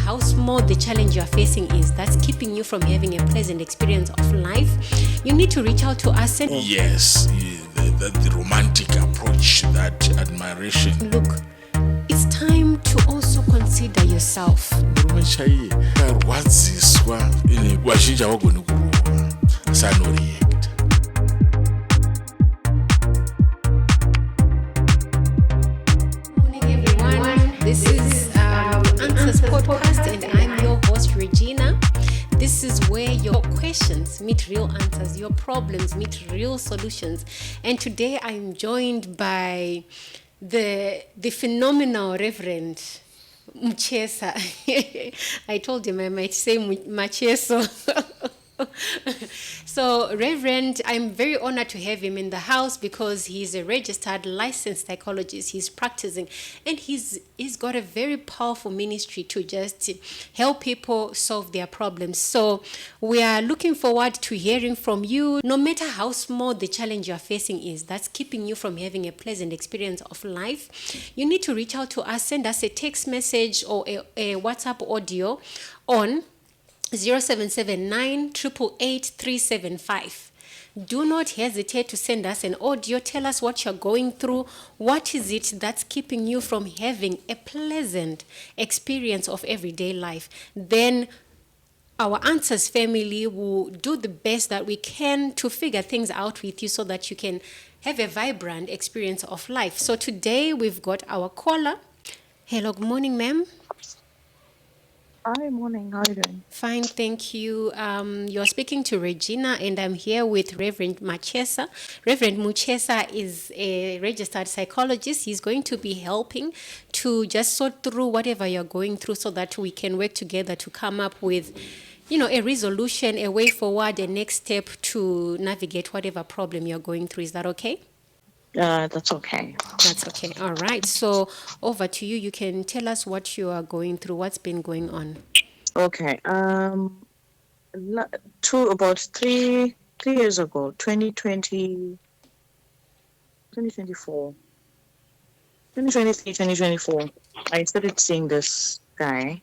how small the challenge you're facing is that's keeping you from having a pleasant experience of life, you need to reach out to us and Yes, the romantic approach, that admiration. look, it's time to also consider yourself. Murume chaiye karwadziswa ine vazhinji havagoni kurova sanoreact. Morning, everyone. This is Answers Podcast, and I'm your host, Regina. This is where your questions meet real answers, your problems meet real solutions. And today I'm joined by the phenomenal Reverend Mchesa. I told him I might say Macheso. So, Reverend, I'm very honored to have him in the house because he's a registered licensed psychologist. He's practicing, and he's got a very powerful ministry to just help people solve their problems. So we are looking forward to hearing from you. No matter how small the challenge you're facing is that's keeping you from having a pleasant experience of life, you need to reach out to us. Send us a text message or a WhatsApp audio on 0779 888 375. Do not hesitate to send us an audio. Tell us what you're going through. What is it that's keeping you from having a pleasant experience of everyday life? Then our Answers family will do the best that we can to figure things out with you so that you can have a vibrant experience of life. So today we've got our caller. Hello, good morning, ma'am. Hi, morning. How are you doing? Fine, thank you. You're speaking to Regina, and I'm here with Reverend Machesa. Reverend Muchesa is a registered psychologist. He's going to be helping to just sort through whatever you're going through so that we can work together to come up with, a resolution, a way forward, a next step to navigate whatever problem you're going through. Is that okay? That's okay. That's okay. All right. So over to you. You can tell us what you are going through, what's been going on. Okay. About three years ago, 2024, 2023, 2024, I started seeing this guy,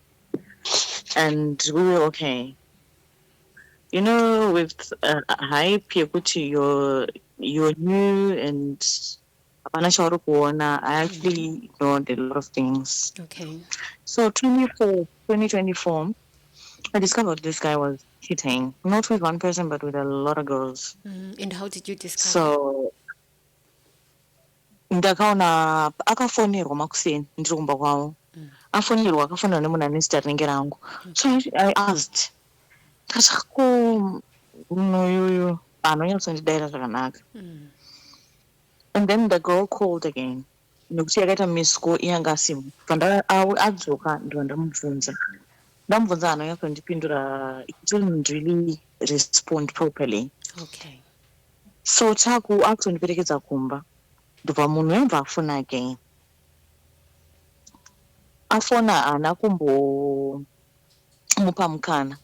and we were okay. With hype, you're new and I actually ignored a lot of things. Okay. So 2024, I discovered this guy was cheating, not with one person, but with a lot of girls. And how did you discover? So ndakaona akafonirwa makuseni ndiri kumba kwavo, akafonirwa nemunhu ane zita rinenge rangu. So I asked, ndikati ko munhu uyuyu anonyatsondidaira zvakanaka. And then the girl called again. Nokuti yakaita miss call iyanga asimu. Adzoka ndo ndamubvunza anonyatondipindura. It didn't really respond properly. Okay. So akutondiperekedza kumba. Ndobva munhu wemva afona again. Afona haana kumbomupa mukana.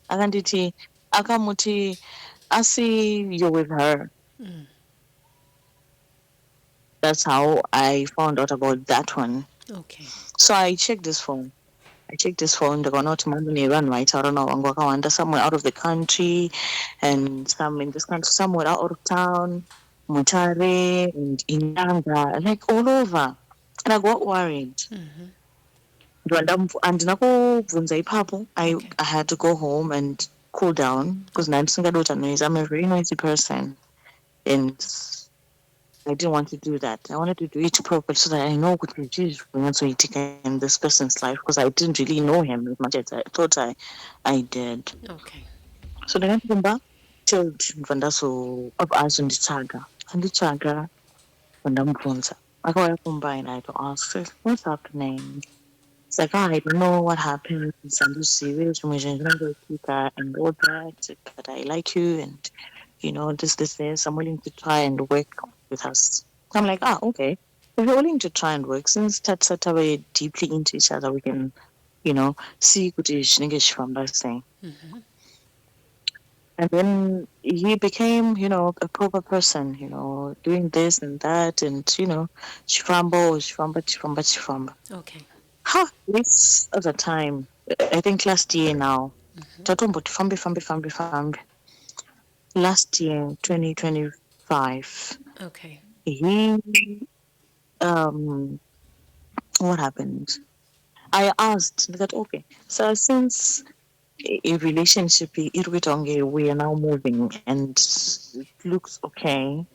Akamuti asi you're with her. That's how I found out about that one. Okay. So I checked this phone. Ndikaona kuti mane vanhu vaitaura navo vangu vakawanda, somewhere out of the country and some in this country, somewhere out of town, Mutare and Inanga, like all over. And I got worried. Andina kubvunza ipapo. I had to go home and cool down because ndandisingadi noise. I'm a very noisy person. And I didn't want to do that. I wanted to do it properly so that I know what is in this person's life because I didn't really know him as much as I thought I did. Okay. So then I came back till Vandaso of Azunditaga. And the chaga Vandampunza. I got up by and I had to ask her, what's happening? It's like, I don't know what happened. I'm just serious. And all that. But I like you and this. I'm willing to try and work with us. I'm like, okay. If you're willing to try and work, since that's way deeply into each other, we can, see what is from that thing. And then he became, a proper person, doing this and that, and chifambo. Okay. This other time, I think last year now. Tatomboti fambe. Last year, 2025, Okay. he um what happened? I asked that okay, so since a relationship irwitonge, we are now moving and it looks okay.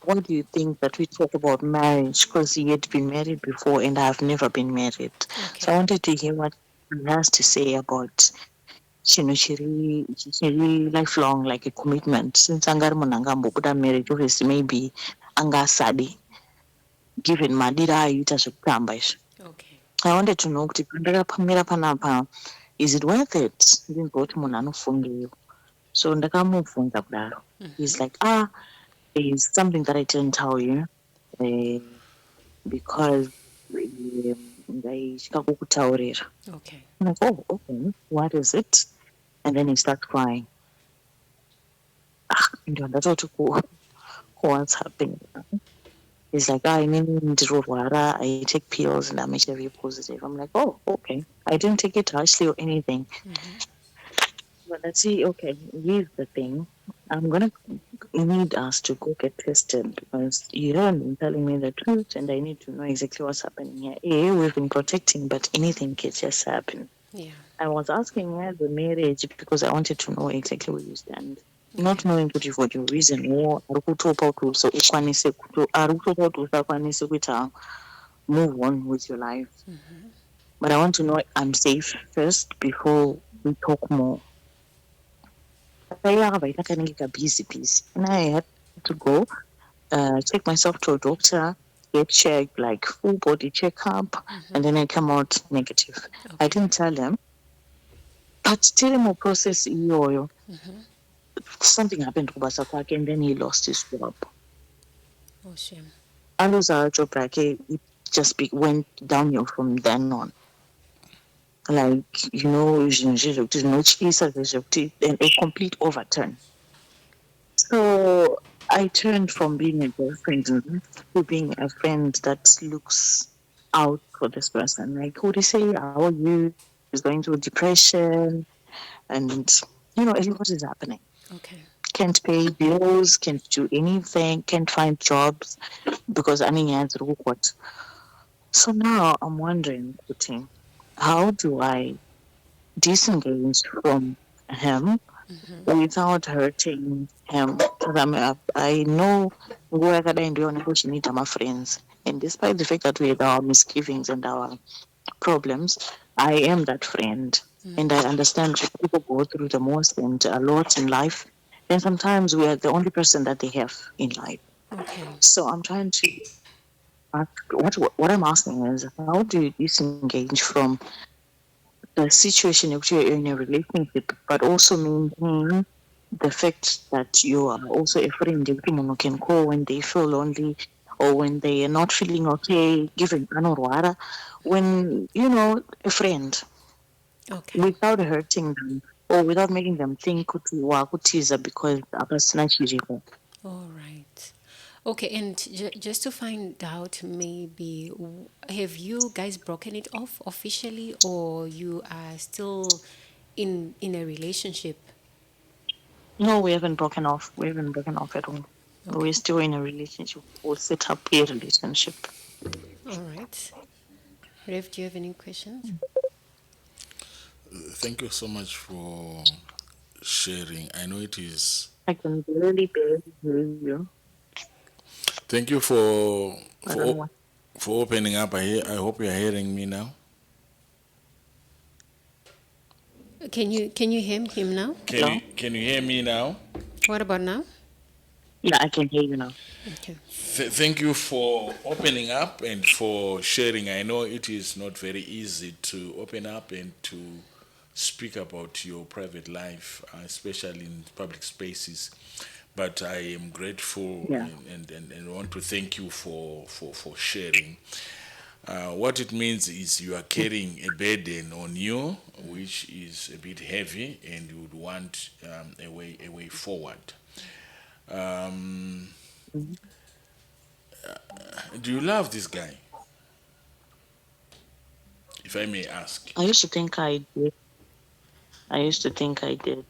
What do you think that we talk about marriage? Because he had been married before and I've never been married. So I Okay. wanted to hear what he has to say about chiri lifelong, like a commitment. Since angari munhu angambobuda marriage, obviously maybe angasadi, given madira aiita zvekutamba izvi. Okay. I wanted to know kuti pandakapamira panapa, is it worth it? Ndinzwa kuti munhu anofungei. So ndakamubvunza kudaro. He's like, there's something that I didn't tell you. Uh, because ndaitya kukutaurira. Okay. I'm like, oh, okay, what is it? And then he starts crying. Ndio ndatoti what's happening. He's like, inini ndirorwara, I take pills and I'm HIV positive. I'm like, oh, okay. I didn't take it harshly or anything. But let's see, okay, here's the thing. I'm gonna need us to go get tested because you haven't been telling me the truth and I need to know exactly what's happening here. We've been protecting, but anything can just happen. Yeah. I was asking her the marriage because I wanted to know exactly where you stand. Okay. Not knowing kuti for your reason or arikutopa kuti usakwanise kuita move on with your life. But I want to know I'm safe first before we talk more. Busy. And I had to go take myself to a doctor, get checked, like full body checkup, and then I come out negative. I Okay. didn't tell him, but still in my process, something happened to Basapaki and then he lost his job. Oh, shame. And our job, like, it just went downhill from then on. Like, a complete overturn. So I turned from being a girlfriend to being a friend that looks out for this person. Like, who they say, how are you? Is going through depression, and a lot is happening. Okay. Can't pay bills, can't do anything, can't find jobs because I mean, what. So now I'm wondering, Kuti, how do I disengage from him without hurting him? Because I know where I need my friends. And despite the fact that we have our misgivings and our problems, I am that friend. And I understand that people go through the most and a lot in life. And sometimes we are the only person that they have in life. Okay. So I'm trying to ask, what I'm asking is, how do you disengage from the situation in which you're in a relationship, but also maintain the fact that you are also a friend who can call when they feel lonely or when they are not feeling okay, given anorwara, when a friend, Okay. without hurting them or without making them think kuti wakutiza because apasina chiripo. All right. Okay, and just to find out, maybe have you guys broken it off officially, or you are still in a relationship? No, we haven't broken off. We haven't broken off at all. Okay. We're still in a relationship. We'll set up a relationship. All right. Rev, do you have any questions? Thank you so much for sharing. I know it is. I can barely hear you. Thank you for I don't know what. for opening up. I hope you are hearing me now. Can you hear him now? Hello? Can you hear me now? What about now? Yeah, I can hear you now. Okay. Thank you for opening up and for sharing. I know it is not very easy to open up and to speak about your private life, especially in public spaces. But I am grateful Yeah. and want to thank you for sharing. What it means is you are carrying a burden on you, which is a bit heavy, and you would want a way forward. Um, Mhm. do you love this guy? if I may ask? I used to think I did. I used to think I did.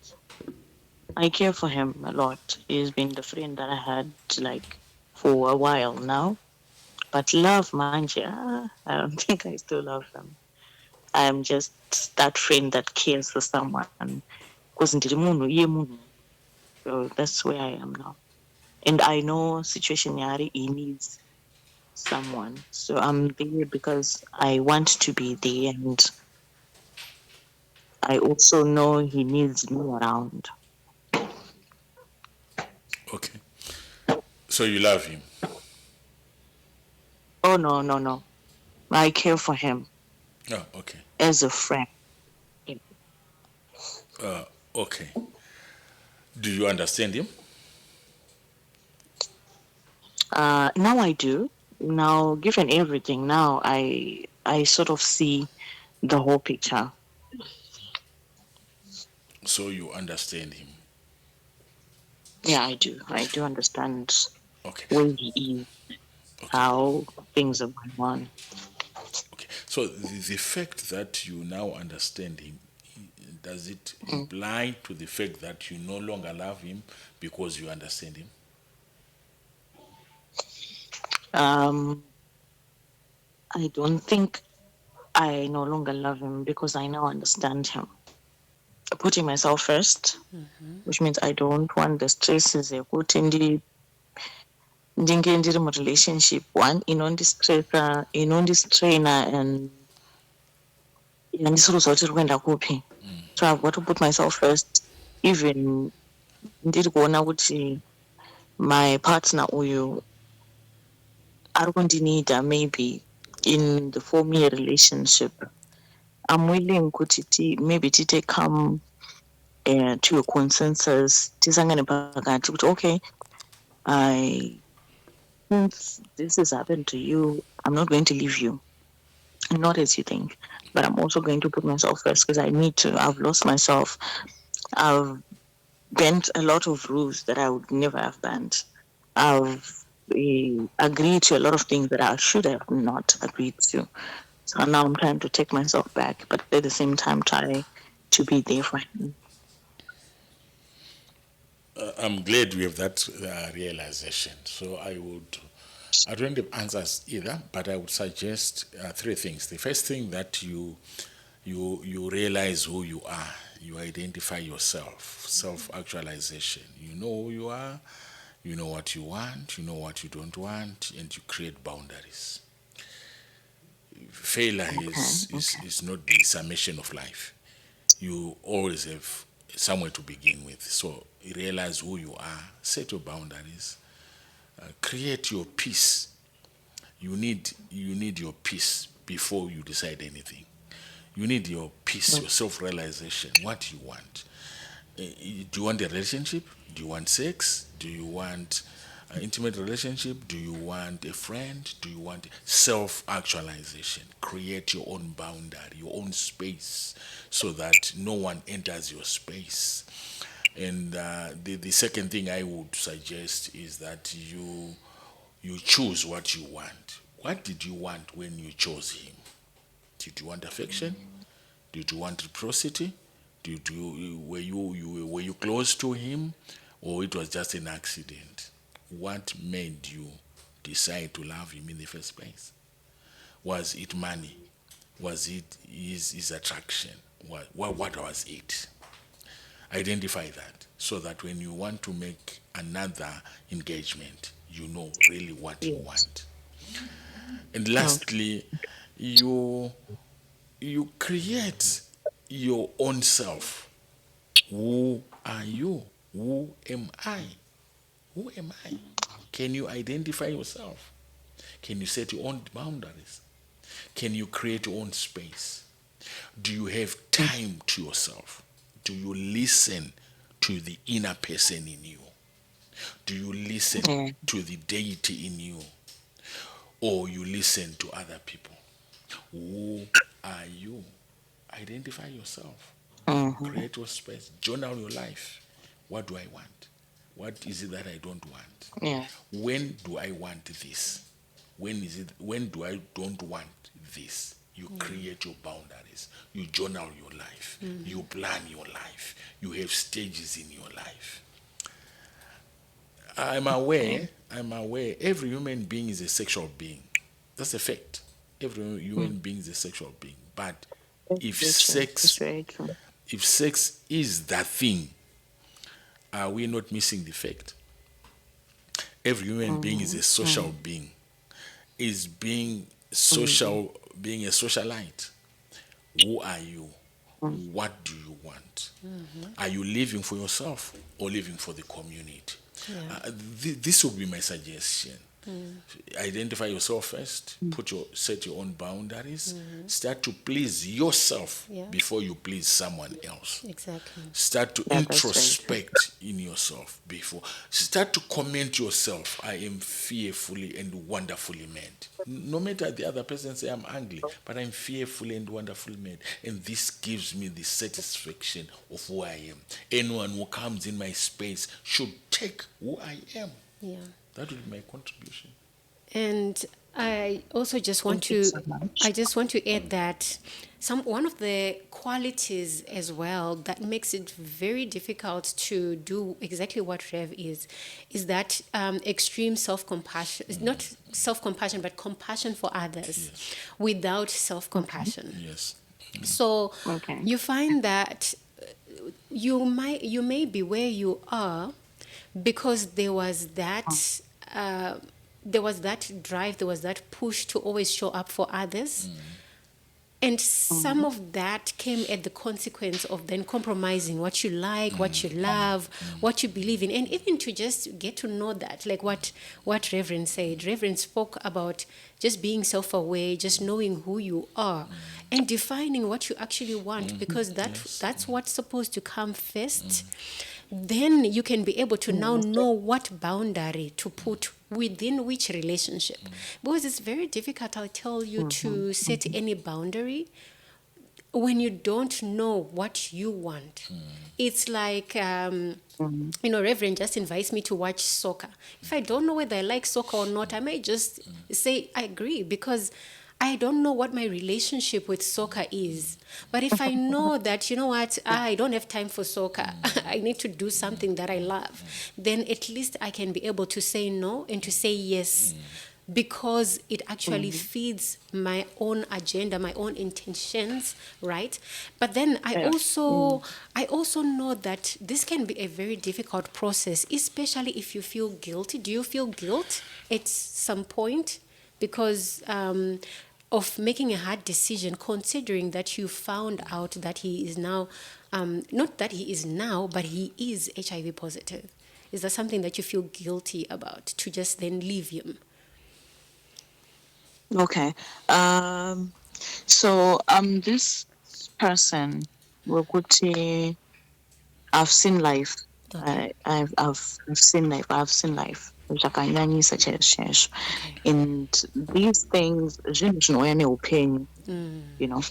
I care for him a lot. He's been the friend that I had like for a while now. But love, manja, I don't think I still love him. I'm just that friend that cares for someone. Because so that's where I am now. And I know situation yari he needs someone. So I'm there because I want to be there, and I also know he needs me around. Okay. So you love him. Oh no, no, no. I care for him Oh, okay. as a friend. Okay. Do you understand him? Now I do. Now, given everything, now I sort of see the whole picture. So you understand him. Yeah, I do. I do understand Okay. where he is, Okay. how things are going on. Okay. So the fact that you now understand him, does it Mm. imply to the fact that you no longer love him because you understand him? Um, I don't think I no longer love him because I now understand him. Putting myself first, which means I don't want the stresses ndinge ndiri relationship one inondistressa inondistraina and handisiri kuti tiri kuenda kupi. So I've got to put myself first, even ndiri kuona kuti my partner uyu ari kundinida maybe in the 4-year relationship. I'm willing kuti maybe tite come to a consensus, tisangane pakati kuti okay, I since this has happened to you, I'm not going to leave you, not as you think, but I'm also going to put myself first because I need to. I've lost myself. I've bent a lot of rules that I would never have bent. I've agreed to a lot of things that I should have not agreed to. So now I'm trying to take myself back, but at the same time, try to be there for him. I'm glad we have that realization. So I don't have answers either, but I would suggest three things. The first thing that you realize who you are. You identify yourself, self-actualization. You know who you are, you know what you want, you know what you don't want, and you create boundaries. Failure Okay. is not the summation of life. You always have somewhere to begin with. So you realize who you are, set your boundaries, create your peace. You need your peace before you decide anything. You need your peace, Mm. your self-realization, what you want. Do you want a relationship? Do you want sex? Do you want an intimate relationship? Do you want a friend? Do you want self-actualization? Create your own boundary, your own space, so that no one enters your space. And the second thing I would suggest is that you choose what you want. What did you want when you chose him? Did you want affection? Did you want reciprocity? Were you close to him, or it was just an accident? What made you decide to love him in the first place? Was it money? Was it his attraction? What was it? Identify that so that when you want to make another engagement, you know really what you Yes. want. And Okay. lastly, you you create your own self. Who are you? Who am I? Who am I? Can you identify yourself? Can you set your own boundaries? Can you create your own space? Do you have Mm. time to yourself? Do you listen to the inner person in you? Do you listen Yeah. to the deity in you? Or you listen to other people? Who are you? Identify yourself. Mm-hmm. Create your space. Journal your life. What do I want? What is it that I don't want? Yeah. When do I want this? When do I don't want this? You create your boundaries. You journal your life. You plan your life. You have stages in your life. I'm aware every human being is a sexual being. That's a fact. Every human being is a sexual being. But That's if very true. That's sex very true. if sex is that thing, are we not missing the fact? Every human being is a social being. Is being social, being a socialite. Who are you? What do you want? Are you living for yourself or living for the community? Yeah. This would be my suggestion. Identify yourself first. Set your own boundaries. Start to please yourself Yeah. before you please someone else. Exactly. Start to Yeah, that's very true. introspect in yourself before. Start to comment yourself. I am fearfully and wonderfully made. No matter the other person say I'm ugly, but I'm fearfully and wonderfully made. And this gives me the satisfaction of who I am. Anyone who comes in my space should take who I am. Yeah. That would be my contribution. And I also just want Thank you to so much. I just want to add that one of the qualities as well that makes it very difficult to do exactly what Rev is that extreme self-compassion. It's not self-compassion but compassion for others Yes. without self-compassion. Yes. So Okay. you find that you may be where you are because there was that drive, there was that push to always show up for others. And some of that came at the consequence of then compromising what you like, what you love, what you believe in, and even to just get to know that, like what Reverend said. Reverend spoke about just being self-aware, just knowing who you are, and defining what you actually want, because that's what's supposed to come first. Then you can be able to now know what boundary to put within which relationship. Because it's very difficult, I'll tell you, to set any boundary when you don't know what you want. It's like, Reverend just invites me to watch soccer. If I don't know whether I like soccer or not, I might just say, I agree, because I don't know what my relationship with soccer is. But if I know that, you know what, I don't have time for soccer, I need to do something that I love, then at least I can be able to say no and to say yes, because it actually feeds my own agenda, my own intentions, right? But then Yeah. I also know that this can be a very difficult process, especially if you feel guilty. Do you feel guilt at some point because of making a hard decision, considering that you found out that he is now, not that he is now, but he is HIV positive? Is that something that you feel guilty about, to just then leave him? Okay. So this person, Wokuti, I've seen life. Okay. I've seen life. I've seen life. Zvakanyanyisa chaizvo. Okay. And these things, zvinhu zvinouya neupenyu, you know.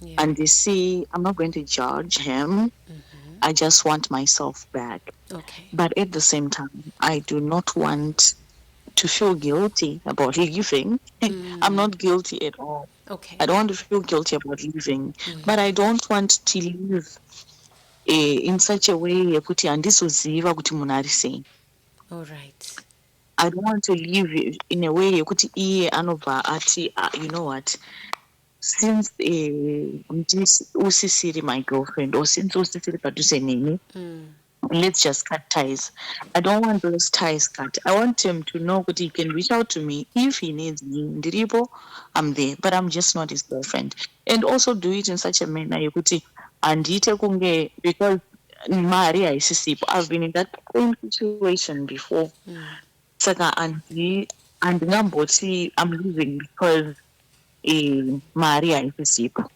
Yeah. And you see, I'm not going to judge him. I just want myself back. Okay. But at the same time, I do not want to feel guilty about leaving. I'm not guilty at all. Okay. I don't want to feel guilty about leaving, but I don't want to leave in such a way yekuti handizoziva kuti munhu ari sei. All right. I don't want to leave in a way yekuti iye anobva ati, you know what, since usisiri my girlfriend, or since usisiri padhuze neni, let's just cut ties. I don't want those ties cut. I want him to know that he can reach out to me if he needs me. Ndiripo, I'm there, but I'm just not his girlfriend. And also do it in such a manner yekuti andite kunge, because mari haisisipo. I've been in that same situation before. Saka andingamboti I'm leaving because mari haisisipo.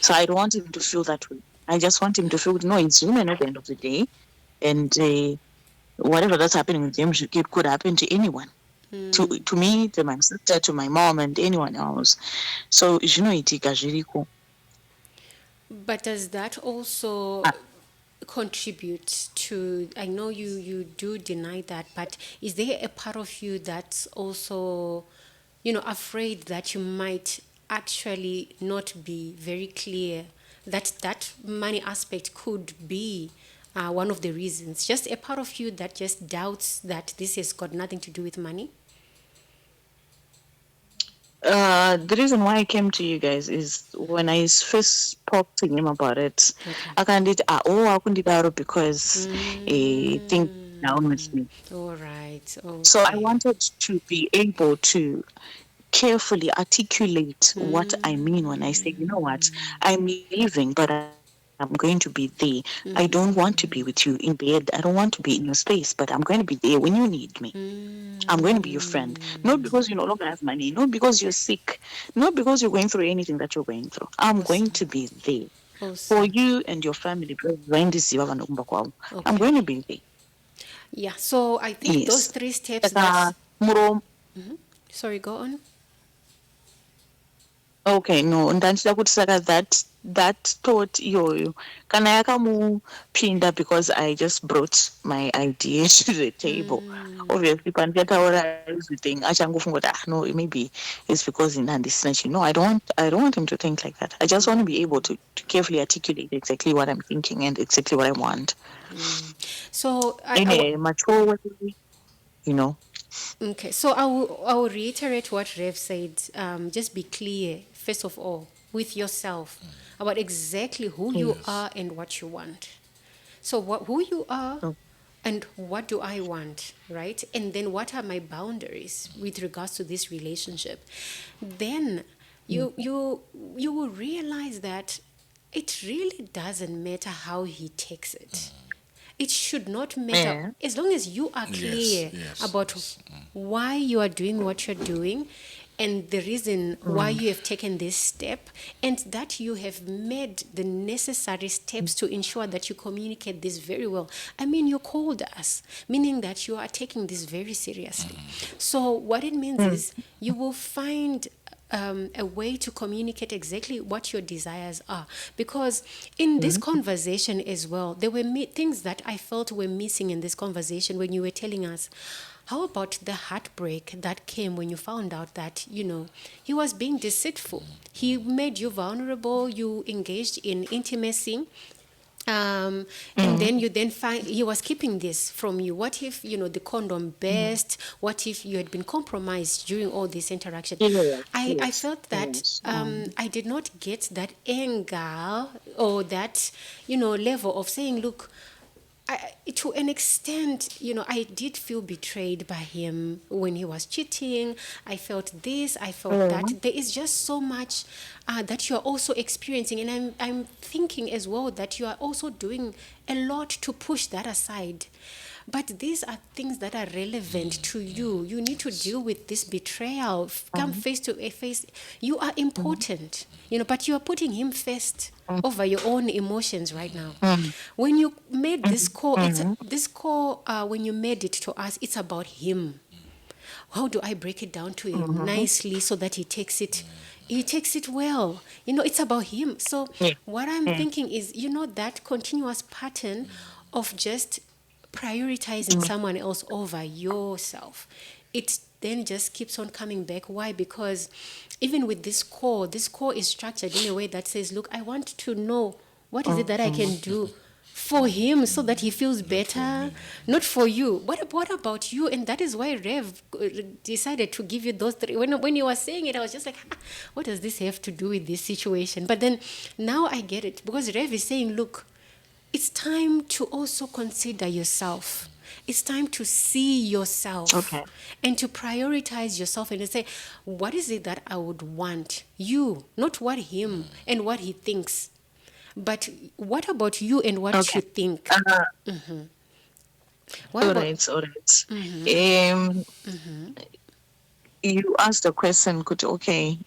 So I don't want him to feel that way. I just want him to feel, no, it's human at the end of the day. And whatever that's happening with him, it could happen to anyone. To me, to my sister, to my mom, and anyone else. So, zvinoitika zviriko. But does that also contribute to, I know you do deny that, but is there a part of you that's also, afraid that you might actually not be very clear that that money aspect could be one of the reasons? Just a part of you that just doubts that this has got nothing to do with money? The reason why I came to you guys is when I first spoke to him about it, Okay. I can't did I couldn't do because things down with Mm. me. All right. So I Okay. wanted to be able to carefully articulate what I mean when I say, you know what, I'm leaving, but I'm going to be there. I don't want to be with you in bed. I don't want to be in your space, but I'm going to be there when you need me. I'm going to be your friend. Not because you no longer have money, not because you're sick, not because you're going through anything that you're going through. I'm going Awesome. to be there for Awesome. you and your family. Because when this is I'm Okay. going to be there. Yeah. So I think those Yes. three steps Saka that's. muro Sorry, go on. okay no ndanchida kuti saka that thought iyoyo kana yakamupinda because I just brought my idea to the table. Obviously pandikataura everything achangofunga kuti no maybe it's because handisina chinhu. No, I don't want him to think like that. I just want to be able to carefully articulate exactly what I'm thinking and exactly what I want So in a mature way, you know. okay. So I will reiterate what Rev said. Just be clear first of all with yourself about exactly who you Yes. are and what you want. So who you are So, and what do I want, right? And then what are my boundaries with regards to this relationship? Then you will realize that it really doesn't matter how he takes it. It should not matter yeah. as long as you are Yes, clear yes, about yes. why you are doing what you're doing and the reason why you have taken this step, and that you have made the necessary steps to ensure that you communicate this very well. I mean, you called us, meaning that you are taking this very seriously. So what it means is you will find a way to communicate exactly what your desires are. Because in this conversation as well, there were things that I felt were missing in this conversation when you were telling us. How about the heartbreak that came when you found out that, he was being deceitful? He made you vulnerable, you engaged in intimacy, and then you then find he was keeping this from you. What if the condom burst? What if you had been compromised during all this interaction? Yes, I yes, felt that yes. I did not get that anger or that level of saying, look, to an extent, I did feel betrayed by him when he was cheating. I felt this, I felt that. There is just so much that you are also experiencing, and I'm thinking as well that you are also doing a lot to push that aside. But these are things that are relevant to you. You need to deal with this betrayal. Come face to face. You are important, but you are putting him first over your own emotions right now. When you made this call, this call. When you made it to us, it's about him. How do I break it down to him nicely so that he takes it? He takes it well. It's about him. So Yeah. what I'm thinking is, that continuous pattern of just prioritizing someone else over yourself. It then just keeps on coming back. Why? Because even with this call is structured in a way that says, look, I want to know what is it that I can do for him so that he feels better, not for you. What about you? And that is why Rev decided to give you those three. When you were saying it, I was just like, what does this have to do with this situation? But then now I get it, because Rev is saying, look, it's time to also consider yourself. It's time to see yourself Okay. and to prioritize yourself and to say, what is it that I would want? You, not what him and what he thinks. But what about you and what you Okay. think? Uh, What all about. right, all right. You asked the question, could okay,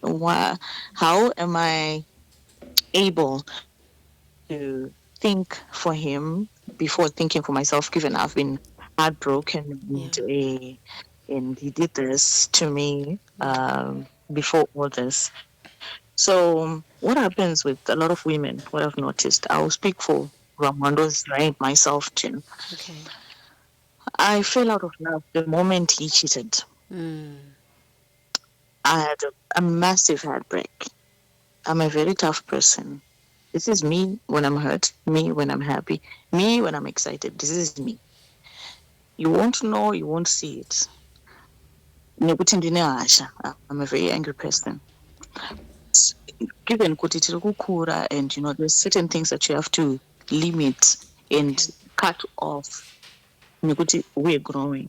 how am I able to think for him before thinking for myself, given I've been heartbroken Yeah. and he did this to me before all this. So what happens with a lot of women, what I've noticed, I'll speak for Ramondo's right myself too. Okay. I fell out of love the moment he cheated. I had a massive heartbreak. I'm a very tough person. This is me when I'm hurt, me when I'm happy, me when I'm excited. This is me. You won't know, you won't see it. Nekuti ndine hasha. I'm a very angry person. Given kuti tiri kukura, and there's certain things that you have to limit and Okay. cut off nekuti we're growing.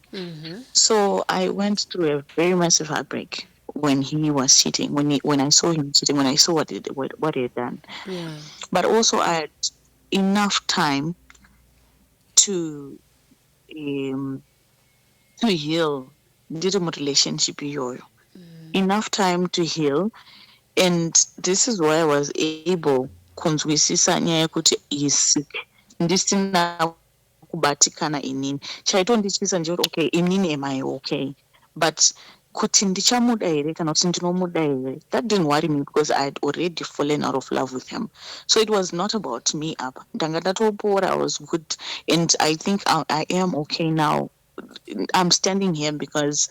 So I went through a very massive heartbreak when he was cheating, when I saw him cheating, when I saw what he had done. Yeah. But also I had enough time to um to heal. Ndiri relationship iyoyo. Enough time to heal. And this is why I was able kunzwisisa nyaya yekuti he's sick. Ndisina kubatikana inini. Chaitondityisa nje kuti okay, inini am I okay? But kuti ndichamuda here kana kuti ndinomuda here, that didn't worry me because I had already fallen out of love with him. So it was not about me up. Ndanga ndatopora, I was good. And I think I am okay now. I'm standing here because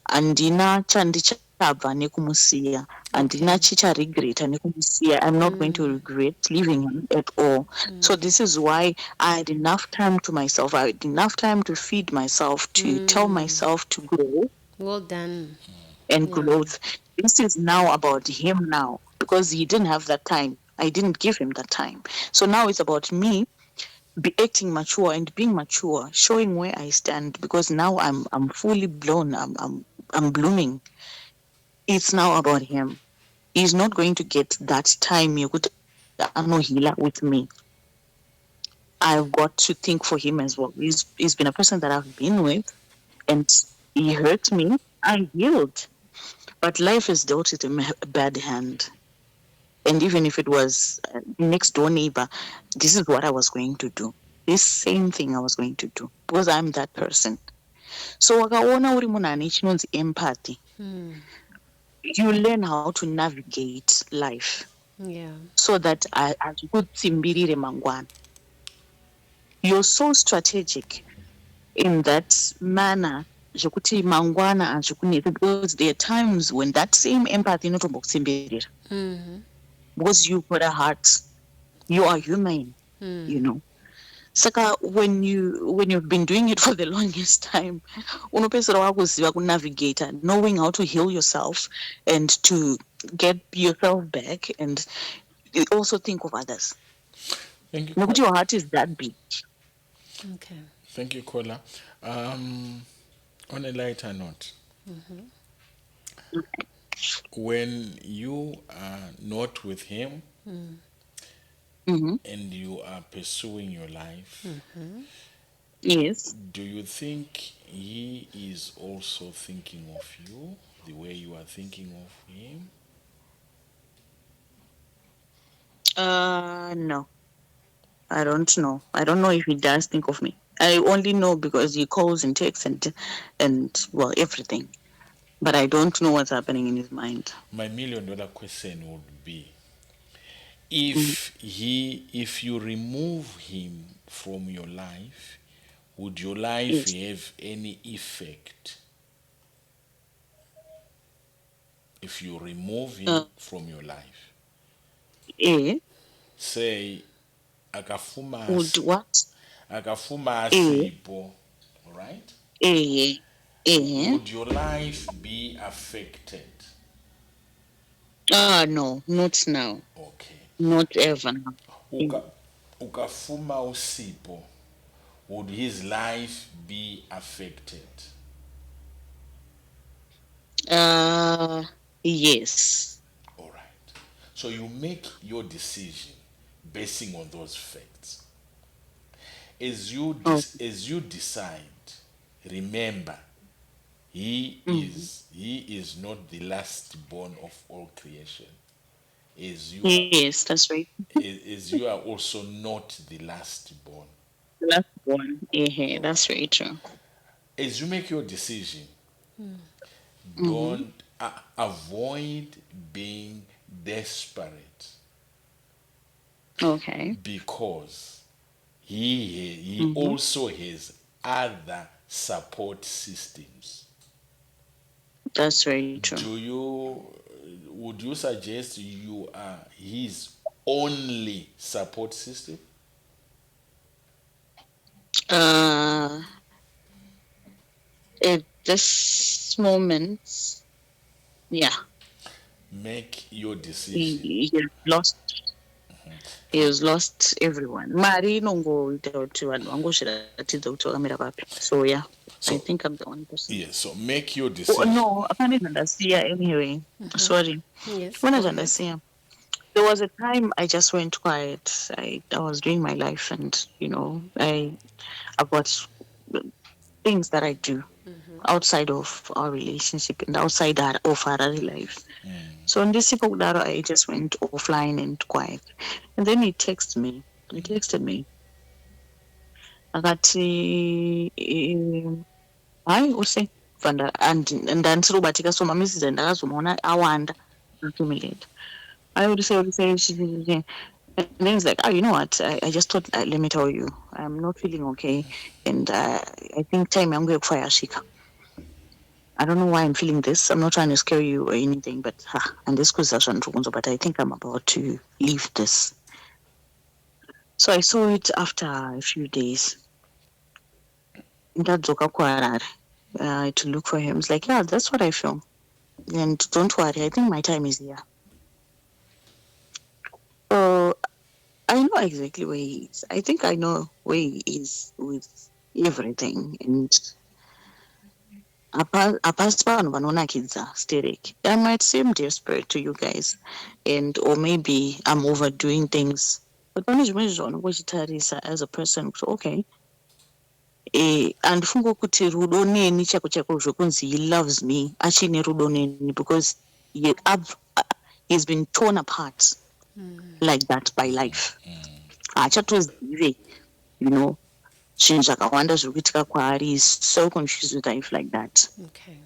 handina chandichabva nekumusiya, handina Okay. chicharegreta nekumusiya. I'm not going to regret leaving him at all. So this is why I had enough time to myself. I had enough time to feed myself, to tell myself to grow Well done. and Yeah. growth. This is now about him now because he didn't have that time. I didn't give him that time. So now it's about me be acting mature and being mature, showing where I stand because now I'm fully blown. I'm blooming. It's now about him. He's not going to get that time yokuti anohila with me. I've got to think for him as well. He's been a person that I've been with, and he hurt me. I healed, but life has dealt it a bad hand. And even if it was next door neighbor, this is what I was going to do. This same thing I was going to do because I'm that person. So wakaona uri munhu ane chinonzi empathy, you learn how to navigate life Yeah. so that hazvikutsimbirire mangwana. You're so strategic in that manner zvekuti mangwana hazvikunetsi, because there are times when that same empathy inotombokutsimbirira because you've got a heart, you are human, you know. Saka when you've been doing it for the longest time, unopedzisira wakuziva kunavigata, knowing how to heal yourself and to get yourself back, and also think of others. Thank you, Nekuti Kola. your heart is that big. Okay. Thank you, Kola. On a lighter note, when you are not with him Mm-hmm. and you are pursuing your life, Yes. do you think he is also thinking of you the way you are thinking of him? No, I don't know. I don't know if he does think of me. I only know because he calls and texts and well, everything. But I don't know what's happening in his mind. My $1 million question would be, Mm. if you remove him from your life, would your life Yes. have any effect? If you remove him Uh, from your life, eh, say akafuma would what? akafuma Eh, asipo, all right? eh, eh. Would your life be affected? No, not now. Okay. Not ever now. Uka, Mm. ukafuma usipo, would his life be affected? Uh, yes. All right. So you make your decision basing on those facts. Oh, As you decide, remember, mm. he is not the last born of all creation. As you are Yes, that's right. as you are also not the last born. The last one. Eh, All that's right. very true. As you make your decision, Mm-hmm. don't avoid being desperate, Okay. because he Mm-hmm. also has other support systems. That's very true. Do you, would you suggest you are his only support system? Uh, at this moment, yeah, Make your he, decision. he has lost. He has lost everyone. Mari inongoita kuti vanhu vangozviratidza kuti vakamira papi. So yeah, I So, think I'm the only person. yes, so make your Oh, decision. no, apane zvandasiya anyway. Sorry. Yes, Pane go ahead. zvandasiya. There was a time I just went quiet. I was doing my life, and I've got things that I do outside of our relationship and outside of our other life. So in this Kudaro, I just went offline and quiet. And then he texted me. He texted me. Akati hai use ndandisiri kubatika so mamessage andakazomaona awanda accumulate. I would say, and then he's like, oh, you know what? I just thought, let me tell you, I'm not feeling okay. And I think time I'm going to fire Shika. I don't know why I'm feeling this. I'm not trying to scare you or anything, and this was but I think I'm about to leave this. So I saw it after a few days. Ndadzoka kuHarare, to look for him. It's like, yeah, that's what I feel. And don't worry, I think my time is here. So I know exactly where he is. I think I know where he is with everything. And apasi vanhu vanonakidza stereki. I might seem desperate to you guys, and or maybe I'm overdoing things. But pane zvimwe zvaunongochitarisa as a person kuti okay, handifungi kuti rudo neni chako chako zvokunzi he loves me achine rudo neni because he's been torn apart like that by life. Haachatozive, you know, zvinhu zvakawanda zviri kuitika kwaari. He's so confused with life like that. Okay.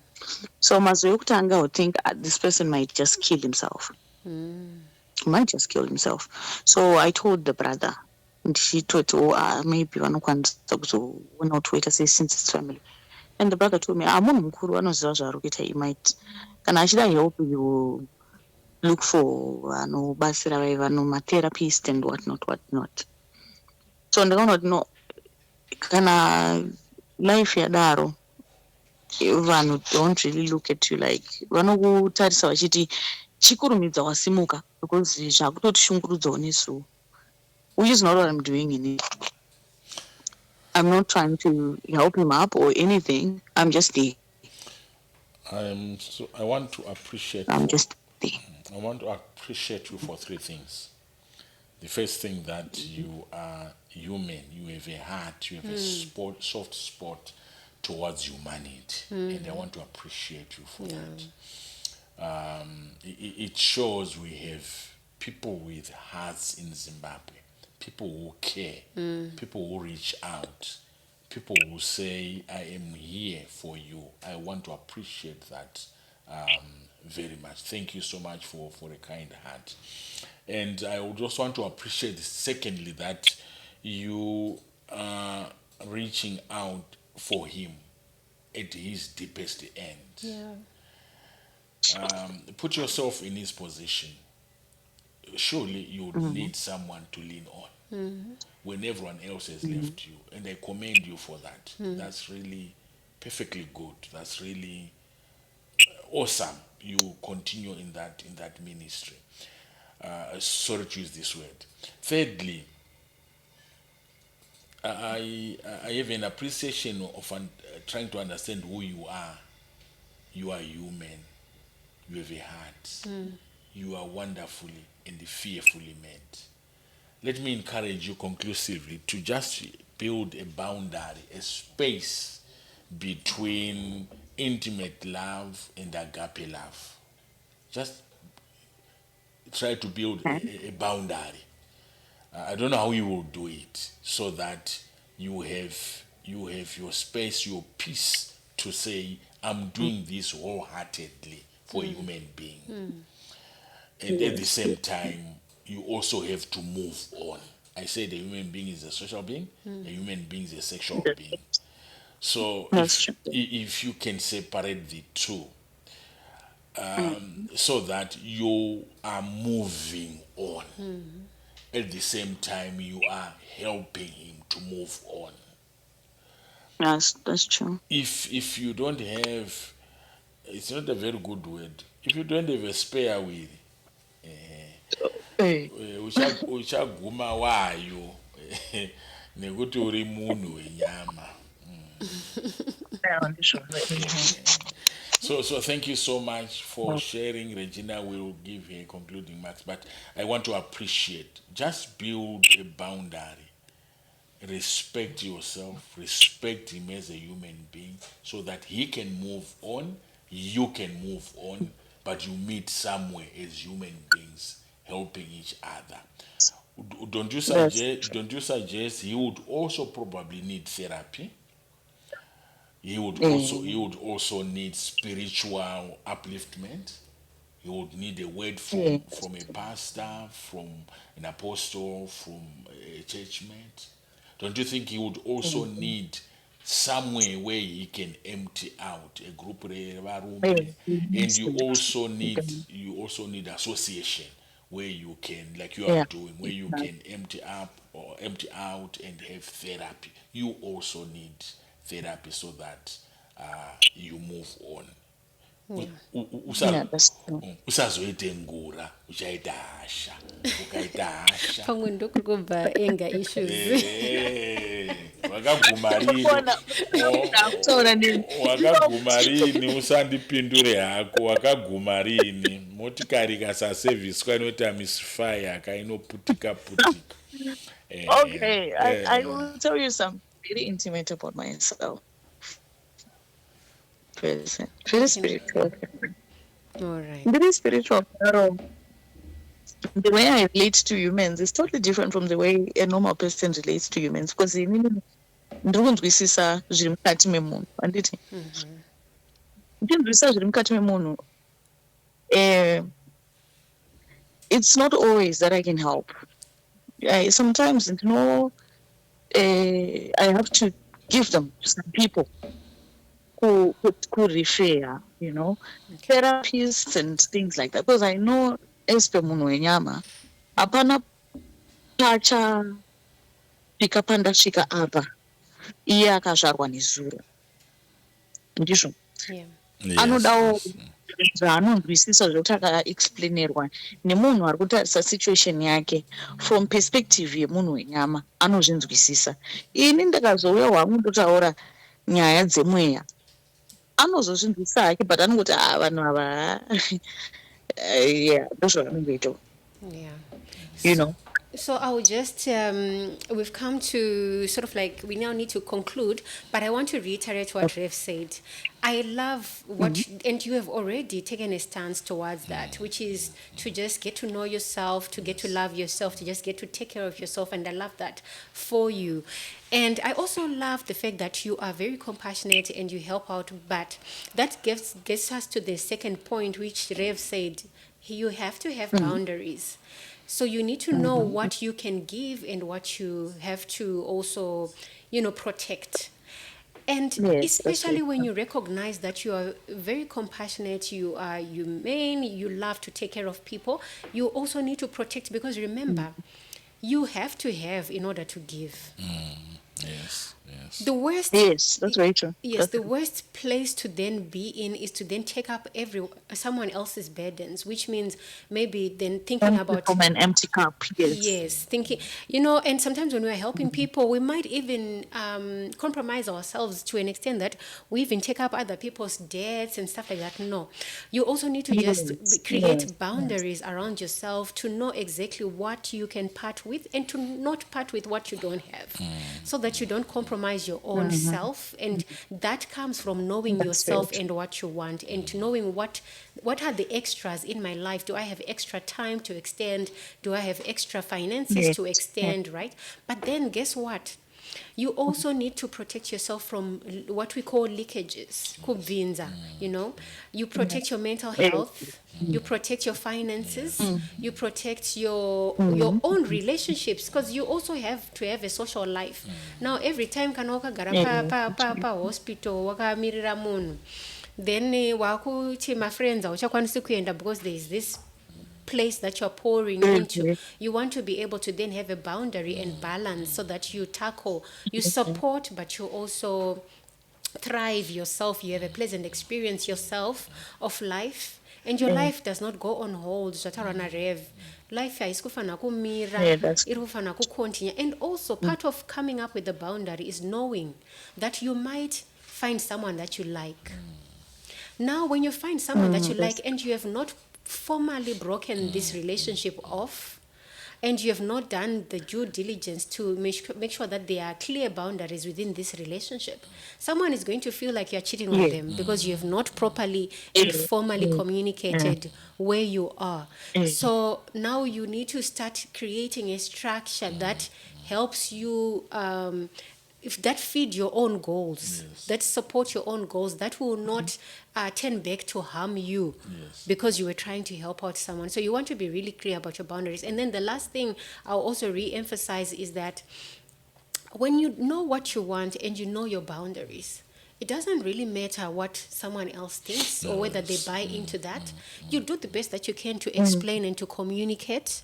So mazo yokutanga would think this person might just kill himself. He might just kill himself. So I told the brother, and she thought, maybe vanokwanisa kuzoona kuti woita sei since it's family. And the brother told me, munhu mukuru anoziva zvaari kuita. He might, kana achida help, you look for vanobatsira mamatherapist and whatnot. So ndakaona kuti no, kana life yadaro, vanhu don't really look at you like vanokutarisa vachiti chikurumidza wasimuka because zvakutotishungurudzawo nesuwo, which is not what I'm doing in it. I'm not trying to help him up or anything. I'm just there. I want to appreciate I'm for, just there. I want to appreciate you for three things. The first thing, that you are human, you have a heart, you have a soft spot towards humanity, and I want to appreciate you for that. It shows we have people with hearts in Zimbabwe, people who care, people who reach out, people who say, I am here for you. I want to appreciate that very much. Thank you so much for a kind heart. And I would also want to appreciate, secondly, that you are reaching out for him at his deepest end. Yeah. Put yourself in his position. Surely you would need someone to lean on when everyone else has left you. And I commend you for that. That's really perfectly good. That's really awesome. You continue in that ministry. Sorry to use this word. Thirdly, I have an appreciation of trying to understand who you are. You are human. You have a heart. You are wonderfully and fearfully made. Let me encourage you conclusively to just build a boundary, a space between intimate love and agape love. Just try to build a boundary. I don't know how you will do it so that you have your space, your peace to say, I'm doing this wholeheartedly for a human being. And at the same time, you also have to move on. I said a human being is a social being, a human being is a sexual being. So That's true. if you can separate the two, so that you are moving on. At the same time, you are helping him to move on. Yes, that's true. If you don't have, it's not a very good word. If you don't have a spare wheel, Hey. uchaguma wayo nekuti uri munhu wenyama. Yeah, sure. So thank you so much for sharing. Regina will give her concluding marks, but I want to appreciate. Just build a boundary. Respect yourself. Respect him as a human being, so that he can move on. You can move on, but you meet somewhere as human beings, helping each other. Don't you That's suggest? Don't you suggest he would also probably need therapy? He would also need spiritual upliftment. He would need a word yes. from a pastor, from an apostle, from a churchmate. Don't you think he would also Mm. need somewhere where he can empty out a group Yes, revarume? we need And spiritual. you also need association where you can, like you are Yeah. doing, where you Exactly. can empty up or empty out and have therapy. You also need therapy so that you move on. Yeah. Yeah, that's true. Usazoite ngura uchaita hasha, ukaita hasha pamwe ndokuri kubva anger issues. wakaguma rini Unobona, o- kutaura nini? wakaguma rini usandipindure hako, wakaguma rini motikari ikasasevhiswa inota misfire kainoputika putika. Okay, I Eh, will tell you something very intimate about myself. Person. Very Okay. spiritual. All right. Very spiritual. Pero the way I relate to humans is totally different from the way a normal person relates to humans. Because inini ndiri kunzwisisa zviri mukati memunhu handiti ndinzwisisa zviri mukati memunhu. eh, it's not always that I can help. Sometimes I have to give them to some people who refer, therapists and things like that. Because I know as per munhu wenyama, hapana pachasvika pandasvika apa iye akazvarwa nezuro, ndizvo. Yeah. yes, Anodawo yes. zvaanonzwisisa zvokuti akaexplainerwa nemunhu ari kutarisa situation yake from perspective yemunhu wenyama, anozvinzwisisa. Ini ndakazouya hwangu ndotaura nyaya dzemweya, anozozvinzwisisa hake, but anongoti vanhu ava yeah, ndozvavanongoita, Yeah. you know. So I will just, we've come to sort of like, we now need to conclude, but I want to reiterate what Rev said. I love what, and you have already taken a stance towards that, which is to just get to know yourself, to get to love yourself, to just get to take care of yourself. And I love that for you. And I also love the fact that you are very compassionate and you help out. But that gets us to the second point, which Rev said, you have to have boundaries. So you need to know what you can give and what you have to also, protect. And Yes, that's especially right. when you recognize that you are very compassionate, you are humane, you love to take care of people, you also need to protect, because remember, you have to have in order to give. Yes, yes. The worst, Yes, that's very true. yes, That's the worst place to then be in is to then take up someone else's burdens, which means maybe then thinking about, from an empty cup. Yes. yes, thinking, and sometimes when we're helping people, we might even compromise ourselves to an extent that we even take up other people's debts and stuff like that. No, you also need to just Yes, create yes, boundaries around yourself to know exactly what you can part with and to not part with what you don't have, so that you don't compromise your own self. And that comes from knowing That's very yourself true. and what you want, and to knowing what are the extras in my life. Do I have extra time to extend? Do I have extra finances Yes, to yes. extend, right? But then guess what? You also need to protect yourself from what we call leakages, kubvinza, You protect your mental health, you protect your finances, you protect your own relationships, because you also have to have a social life. Now every time kana wakagara Yeah. pa hospital wakamirira munhu, then wakuthi my friends awuchakwanisi kuenda because there is this place that you're pouring into. You want to be able to then have a boundary and balance so that you tackle, you support, but you also thrive yourself. You have a pleasant experience yourself of life, and your life does not go on hold. Zvatarwa rev life haisikufana kumira, Yeah, that's iri kufana kucontinue. And also part of coming up with the boundary is knowing that you might find someone that you like. Now, when you find someone that you like that's and you have not formally broken this relationship off, and you have not done the due diligence to make sure that there are clear boundaries within this relationship, someone is going to feel like you're cheating on yeah. them because you have not properly and Yeah, formally yeah, yeah, communicated where you are. yeah. So now you need to start creating a structure that helps you if that feed your own goals, that support your own goals, that will not turn back to harm you because you were trying to help out someone. So you want to be really clear about your boundaries. And then the last thing I'll also re-emphasize is that when you know what you want and you know your boundaries, it doesn't really matter what someone else thinks or whether they buy into that. You do the best that you can to explain and to communicate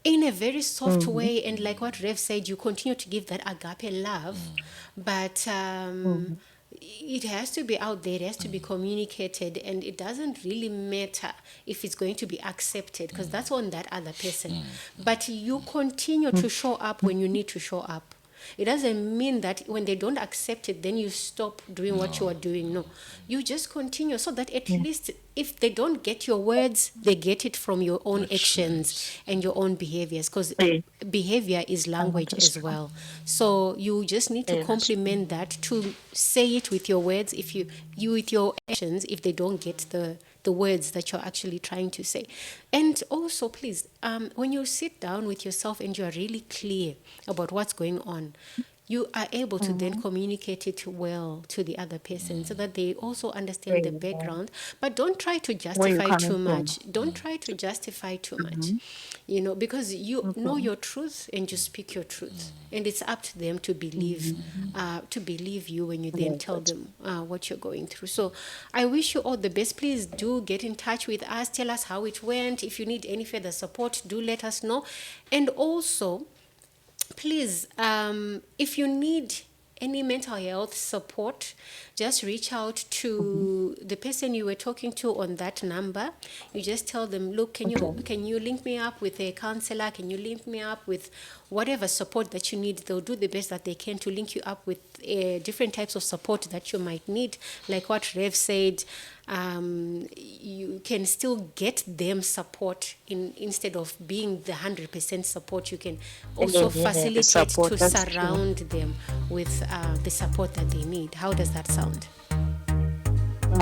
in a very soft way. And like what Rev said, you continue to give that agape love, but it has to be out there, it has to be communicated, and it doesn't really matter if it's going to be accepted because that's on that other person. But you continue to show up when you need to show up. It doesn't mean that when they don't accept it, then you stop doing what you are doing. No, you just continue so that at least if they don't get your words, they get it from your own actions and your own behaviors because Yeah, behavior is language that's as true. well. So you just need to Yeah, that's true. complement that to say it with your words. If you with your actions, if they don't get the words that you're actually trying to say. And also, please, when you sit down with yourself and you are really clear about what's going on, you are able to then communicate it well to the other person so that they also understand the Yeah. background. But don't try to Where you justify coming too from? much. Don't try to justify too much, Mm-hmm. because you know Okay. your truth and you speak your truth. And it's up to them to believe you when you then Yeah, tell that's them what you're going through. So I wish you all the best. Please do get in touch with us. Tell us how it went. If you need any further support, do let us know. And also, please, if you need any mental health support, just reach out to the person you were talking to on that number. You just tell them, look, okay. can you link me up with a counselor? Can you link me up with whatever support that you need? They'll do the best that they can to link you up with different types of support that you might need. Like what Rev said, you can still get them support instead of being the 100% support. You can Yeah, also yeah, the facilitate support, to that's true. surround them with the support that they need. How does that sound?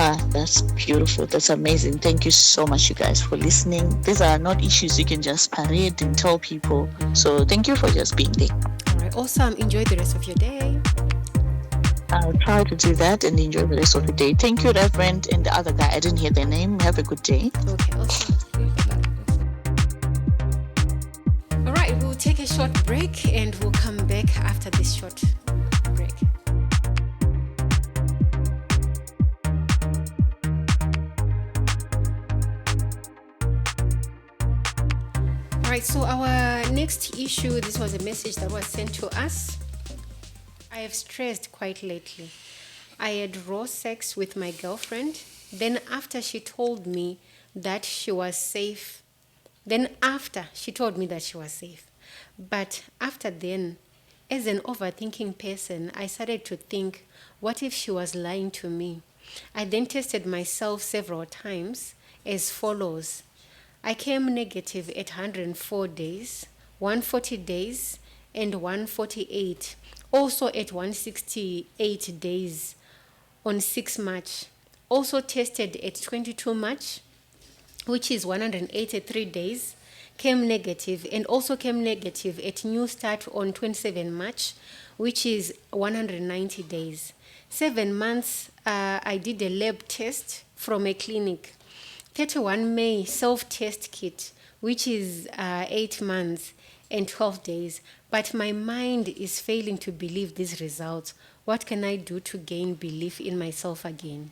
Ah, that's beautiful. That's amazing. Thank you so much, you guys, for listening. These are not issues you can just parade and tell people. So thank you for just being there. All right, awesome. Enjoy the rest of your day. I'll try to do that and enjoy the rest of the day. Thank you, Reverend, and the other guy. I didn't hear their name. Have a good day. Okay, awesome. All right, we'll take a short break and we'll come back after this short break. All right, so our next issue, this was a message that was sent to us. I have stressed quite lately. I had raw sex with my girlfriend. Then after she told me that she was safe, But after then, as an overthinking person, I started to think, what if she was lying to me? I then tested myself several times as follows. I came negative at 104 days, 140 days, and 148. Also at 168 days on 6 March. Also tested at 22 March, which is 183 days, came negative, and also came negative at New Start on 27 March, which is 190 days. 7 months, I did a lab test from a clinic. 31 May self-test kit, which is 8 months and 12 days. But my mind is failing to believe these results. What can I do to gain belief in myself again?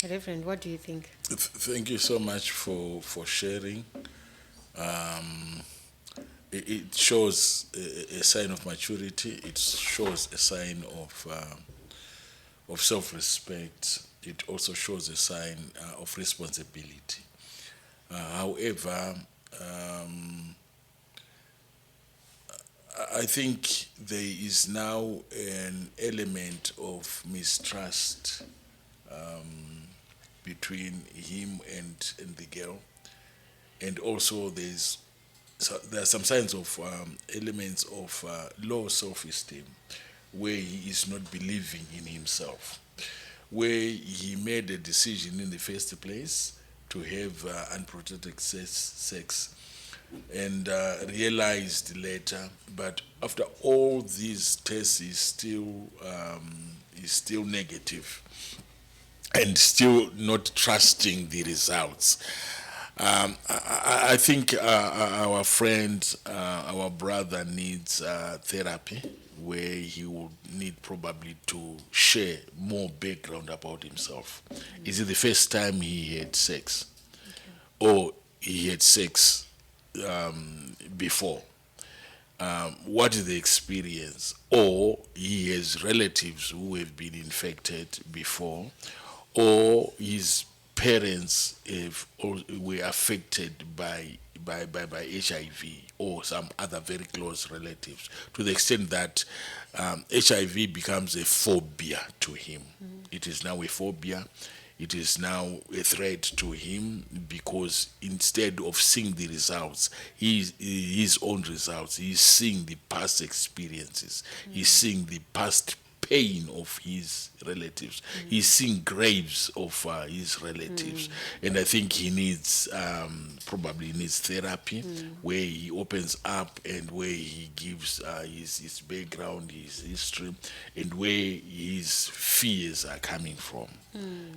Reverend, what do you think? Thank you so much for sharing. Um, it shows a sign of maturity. It shows a sign of self-respect. It also shows a sign of responsibility. However, um, I think there is now an element of mistrust between him and the girl, and also there are some signs of elements of low self-esteem, where he is not believing in himself, where he made a decision in the first place to have unprotected sex, and realized later, but after all these tests is still negative, and still not trusting the results. I think our friend, our brother needs therapy, where he will need probably to share more background about himself. Is it the first time he had sex, or he had sex before? What is the experience? Or he has relatives who have been infected before, or his parents were affected by HIV, or some other very close relatives, to the extent that HIV becomes a phobia to him. It is now a phobia. It is now a threat to him, because instead of seeing the results, his own results, he's seeing the past experiences, he's seeing the past pain of his relatives, he's seeing graves of his relatives, and I think he needs probably needs therapy, where he opens up and where he gives his background, his history, and where his fears are coming from.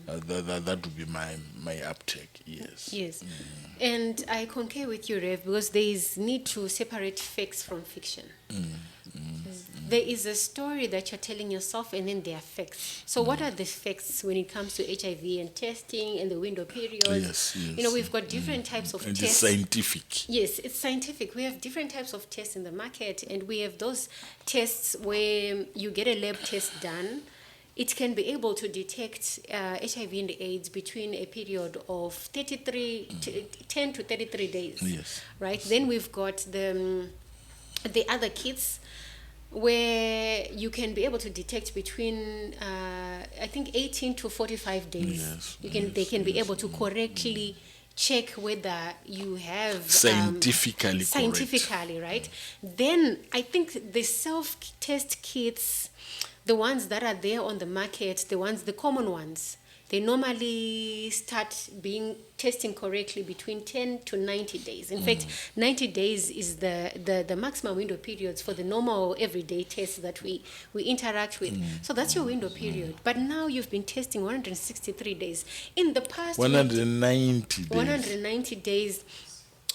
That would be my uptake. Yes. Yes. And I concur with you, Rev, because there is need to separate facts from fiction. There is a story that you're telling yourself, and then there are facts. So what are the facts when it comes to HIV and testing and the window periods? Yes, yes. You know, we've got different types of And it's tests. scientific. Yes, it's scientific. We have different types of tests in the market, and we have those tests where you get a lab test done. It can be able to detect HIV and AIDS between a period of 10 to 33 days. Yes. Right? Then we've got the other kits where you can be able to detect between I think 18 to 45 days. Yes, They can be able to correctly check whether you have Scientifically scientifically, right? Then I think the self-test kits, the ones that are there on the market, the common ones, they normally start being testing correctly between 10 to 90 days. In fact, 90 days is the maximum window periods for the normal everyday tests that we interact with. So that's your window period. But now you've been testing 163 days. In the past, 190 days. 190 days.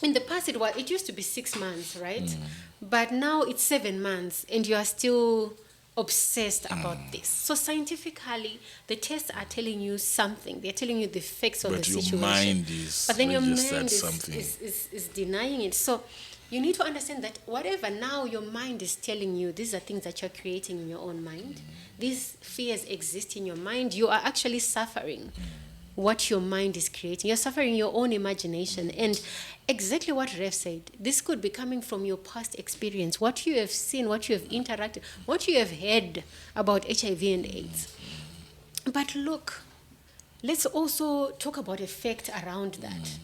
In the past, it used to be 6 months, right? But now it's 7 months, and you are still obsessed about this. So scientifically, the tests are telling you something. They're telling you the facts of the But your situation. mind is But then your registered mind something. is denying it. So you need to understand that whatever now your mind is telling you, these are things that you're creating in your own mind. These fears exist in your mind. You are actually suffering what your mind is creating. You're suffering your own imagination. And exactly what Rev said, this could be coming from your past experience, what you have seen, what you have interacted, what you have heard about HIV and AIDS. But look, let's also talk about a fact around that.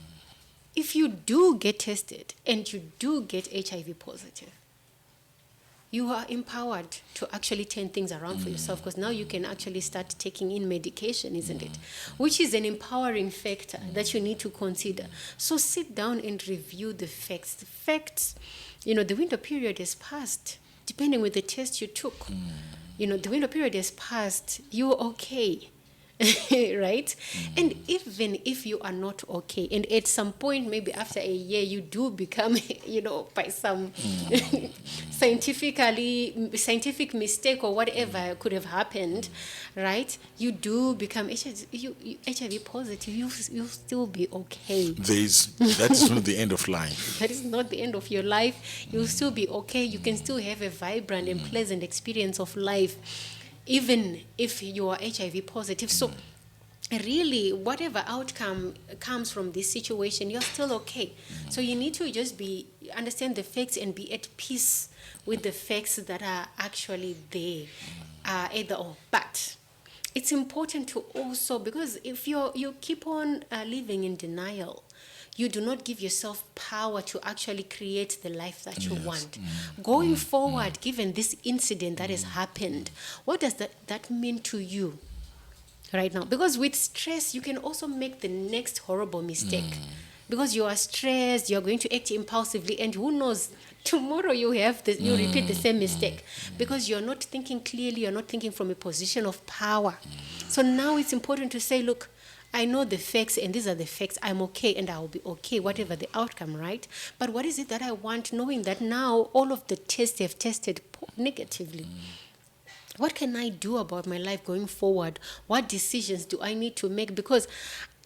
If you do get tested and you do get HIV positive, you are empowered to actually turn things around for yourself, because now you can actually start taking in medication, isn't it? Which is an empowering factor that you need to consider. So sit down and review the facts. The facts, the window period has passed, depending with the test you took. The window period has passed, you're okay. right? And even if you are not okay, and at some point, maybe after a year, you do become, by some scientific mistake or whatever could have happened, right? You do become HIV positive. You'll still be okay. That is not the end of life. That is not the end of your life. You'll still be okay. You can still have a vibrant and pleasant experience of life, even if you are HIV positive. So, really, whatever outcome comes from this situation, you're still okay. So you need to just understand the facts and be at peace with the facts that are actually there, either or. But it's important to also, because if you keep on living in denial, you do not give yourself power to actually create the life that you want. Going forward, given this incident that has happened, what does that mean to you right now? Because with stress, you can also make the next horrible mistake. Because you are stressed, you're going to act impulsively, and who knows, tomorrow you repeat the same mistake, because you're not thinking clearly, you're not thinking from a position of power. So now it's important to say, look, I know the facts, and these are the facts. I'm okay, and I'll be okay, whatever the outcome, right? But what is it that I want, knowing that now all of the tests have tested negatively? What can I do about my life going forward? What decisions do I need to make? Because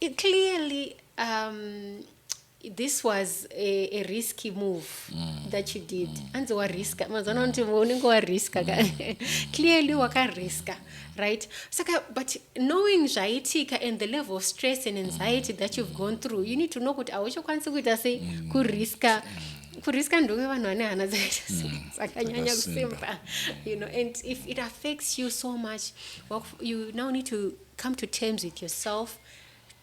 it clearly, this was a risky move that you did. And so clearly waka-riska, right? But knowing zaitika and the level of stress and anxiety that you've gone through, you need to know what I wish you can say kuriska ndo vanhu vane hana dzakanyanya kusimba, and if it affects you so much, well, you now need to come to terms with yourself,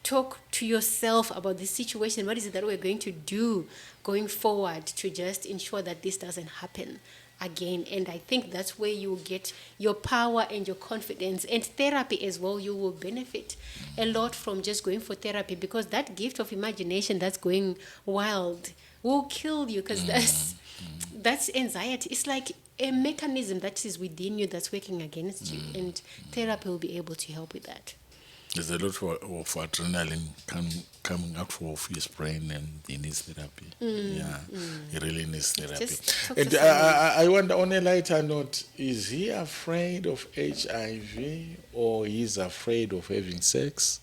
talk to yourself about the situation. What is it that we're going to do going forward to just ensure that this doesn't happen again? And I think that's where you get your power and your confidence, and therapy as well. You will benefit a lot from just going for therapy, because that gift of imagination that's going wild will kill you, because that's anxiety. It's like a mechanism that is within you that's working against you, and therapy will be able to help with that. There's a lot of adrenaline coming out of his brain, and he needs therapy. He really needs therapy. And I wonder, on a lighter note, is he afraid of HIV, or he's afraid of having sex?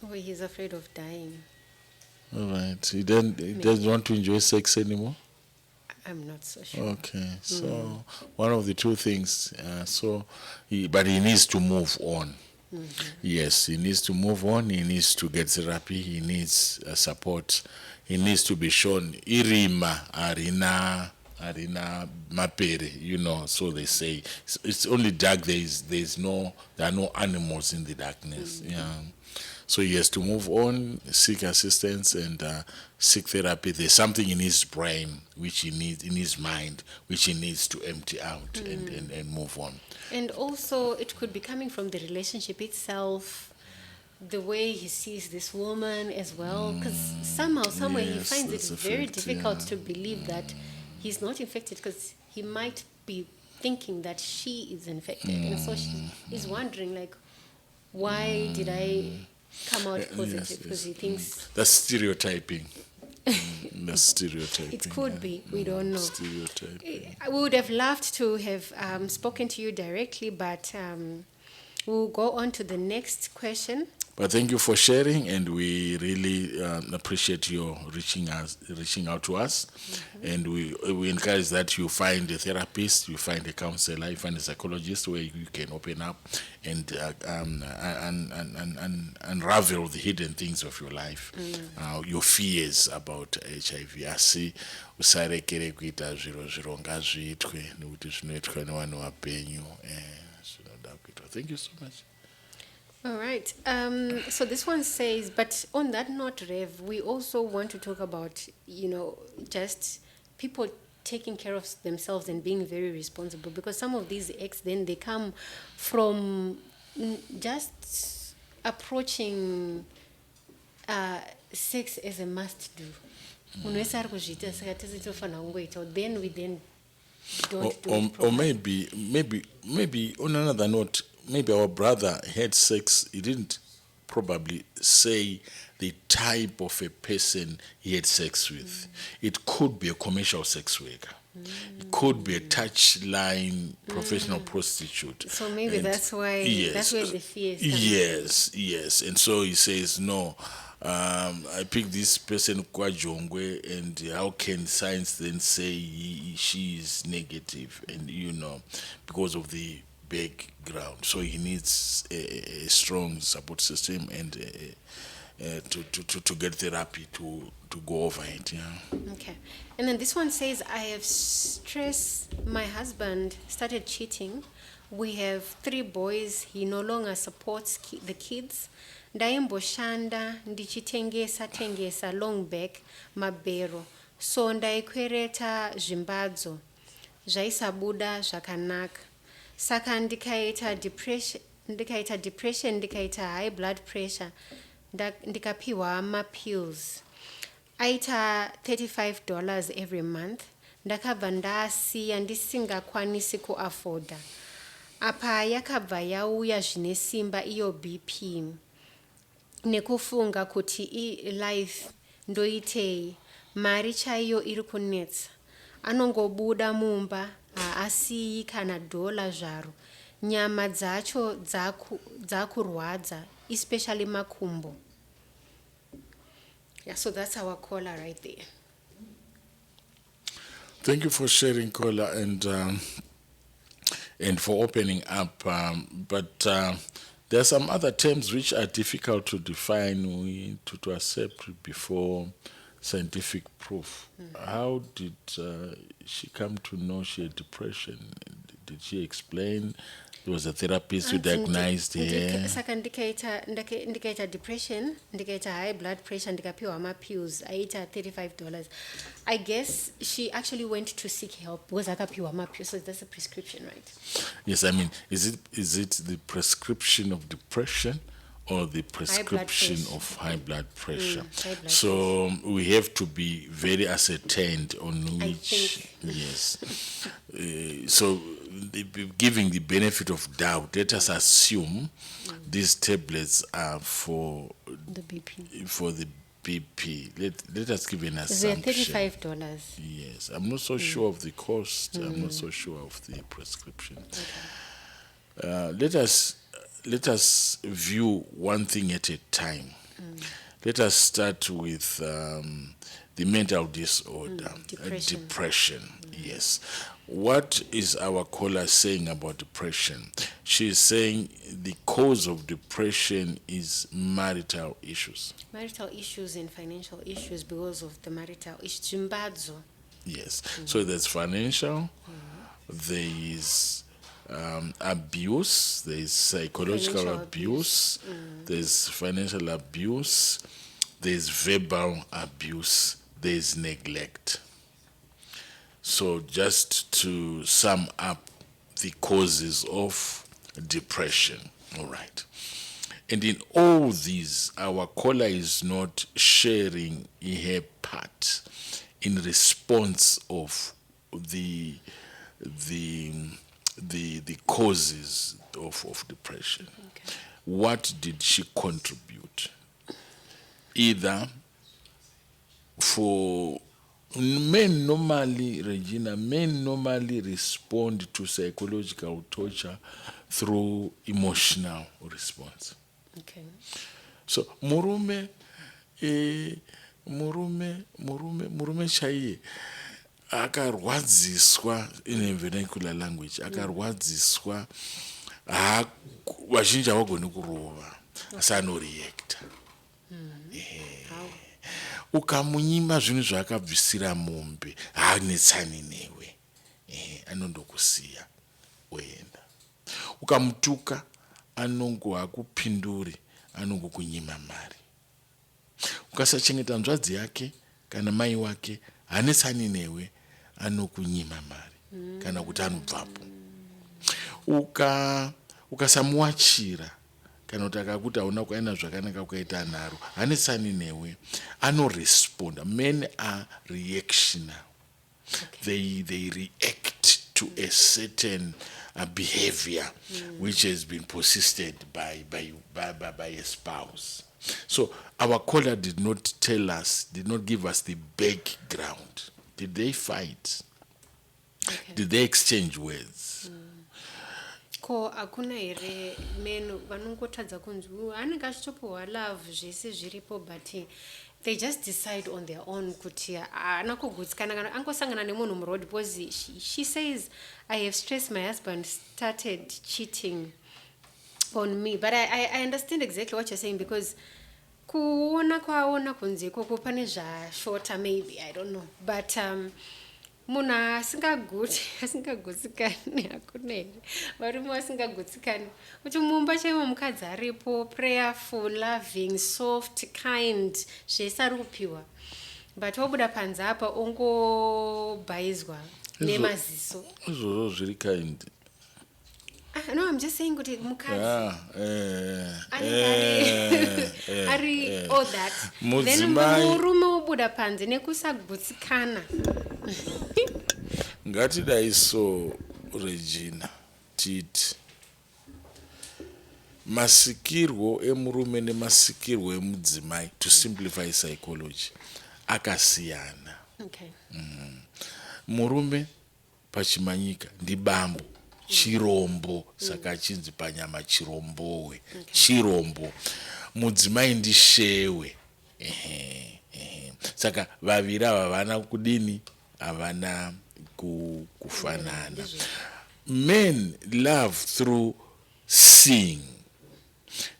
Oh, he's afraid of dying. All right. He doesn't want to enjoy sex anymore? I'm not so sure. Okay. So one of the two things. But he needs to move on. Yes, he needs to move on. He needs to get therapy. He needs support. He needs to be shown irima arina mapere, so they say. It's only dark. There are no animals in the darkness. So he has to move on, seek assistance, and seek therapy. There's something in his brain, which he needs, in his mind, which he needs to empty out and move on. And also, it could be coming from the relationship itself, the way he sees this woman as well. Because somewhere, he finds it very difficult to believe that he's not infected, because he might be thinking that she is infected. And so she is wondering, like, why did I come out positive? Because he thinks that's stereotyping. That's stereotyping. It could be. We don't know. Stereotyping. I would have loved to have spoken to you directly, but we'll go on to the next question. But thank you for sharing, and we really appreciate your reaching out to us. And we encourage that you find a therapist, you find a counselor, you find a psychologist where you can open up and unravel the hidden things of your life, your fears about HIV. Asi usarekere kuita zviro ngazviitwe nekuti zvinoitwa nevanhu vapenyu. Thank you so much. All right. So this one says, but on that note, Rev, we also want to talk about, just people taking care of themselves and being very responsible, because some of these acts, then they come from just approaching sex as a must do. Then we don't do it or maybe on another note, maybe our brother had sex, he didn't probably say the type of a person he had sex with. It could be a commercial sex worker. It could be a touchline professional prostitute. So maybe And that's why, that's yes, where the fear is coming yes. And so he says, no, I picked this person Kwajongwe, and how can science then say she is negative? And because of the background, so he needs a strong support system and to get therapy to go over it. Yeah. from. Okay. And then this one says, I have stress. My husband started cheating. We have 3 boys. He no longer supports the kids. Ndaimboshanda ndichitengesa long back mabhero. So ndaikwereta zvimbadzo zvaisabuda zvakanaka. Saka ndikaita depression, ndikaita high blood pressure, ndikapiwa mapills. Aita $35 every month. Ndakabva ndasiya ndisingakwanisi kuafoda. Apa yakabva yauya zvine simba iyo BP. Nekufunga kuti life ndoitei. Mari chaiyo iri kunetsa. Anongobuda mumba, haasiyi kana dola zvaro. Nyama dzacho dzakurwadza, especially makumbo. Yeah, so that's our caller right there. Thank you for sharing, Kola, and for opening up. But there are some other terms which are difficult to define, to accept before scientific proof. How did she come to know she had depression? Did she explain? There was a therapist who diagnosed her. Saka ndikaita depression, ndikaita high blood pressure, ndikapiwa mapills, aita $35. I guess she actually went to seek help because akapiwa mapills, so that's a prescription, right? Yes, I mean, is it the prescription of depression or the prescription of high blood pressure? High blood So we have to be very ascertained on I which. think. Yes. So giving the benefit of doubt, let us assume these tablets are for The BP. the BP. Let us give an They're assumption. $35. Yes, I'm not so sure of the cost. I'm not so sure of the prescription. Let us view one thing at a time. Let us start with the mental disorder, Depression. Yes. What is our caller saying about depression? She is saying the cause of depression is marital issues. Marital issues and financial issues because of the marital issues. Jimbadzo. Yes. So there's financial, there is abuse, there is psychological Financial abuse, there's financial abuse, there's verbal abuse, there's neglect. So just to sum up the causes of depression, all right. And in all these, our caller is not sharing her part in response of the causes of depression. Okay. What did she contribute? Either for men normally, Regina, men normally respond to psychological torture through emotional response. Okay. So murume chaiye akarwadziswa in a vernacular language, akarwadziswa vazhinji havagoni kurova asi anoreacta. How? Ukamunyima zvinhu zvaakabvisira mombe haanetsani newe, anondokusiya oenda. Ukamutuka anongo hakupinduri, anongokunyima mari. Ukasachengeta nzvadzi yake kana mai wake haanetsani newe, anokunyima mari kana kuti anobvapo. Ukasamuwachira kana kuti akakuti hauna kuaina zvakanaka ukaita nharo, haanetsani newe, anoresponda. Men are reactional. Okay. They react to a certain behavior which has been persisted by a spouse. So our caller did not give us the background. Did they fight? Okay. Did they exchange words? Ko akuna here men vanongotadza kunzi anenge achitopiwa love zvese zviripo but they just decide on their own kuti haana kugutsikana kana angosangana nemunhu muroad because she says I have stressed my husband started cheating on me, but I understand exactly what you're saying because kuona kwaona kunze koko pane zvashota maybe I don't know but munhu asingagutsikani hakuna here varume vasingagutsikani kuti mumba chaivo mukadzi aripo prayerful loving soft kind zvese ari kupiwa but wobuda panze apa ongobhaizwa nemaziso izvozvo zviri kind. No, I'm just saying kuti mukadzi ari all that then murume wobuda panze nekusagutsikana. Ngatidai so Regina titi masikirwo emurume nemasikirwo emudzimai, to simplify psychology, akasiyana. Okay. Murume pachimanyika ndibambo, chirombo, saka chinzi panyama chirombowe, chirombo. Mudzimai ndishewe. Saka vaviri ava havana kudini, havana kufanana. Men love through seeing,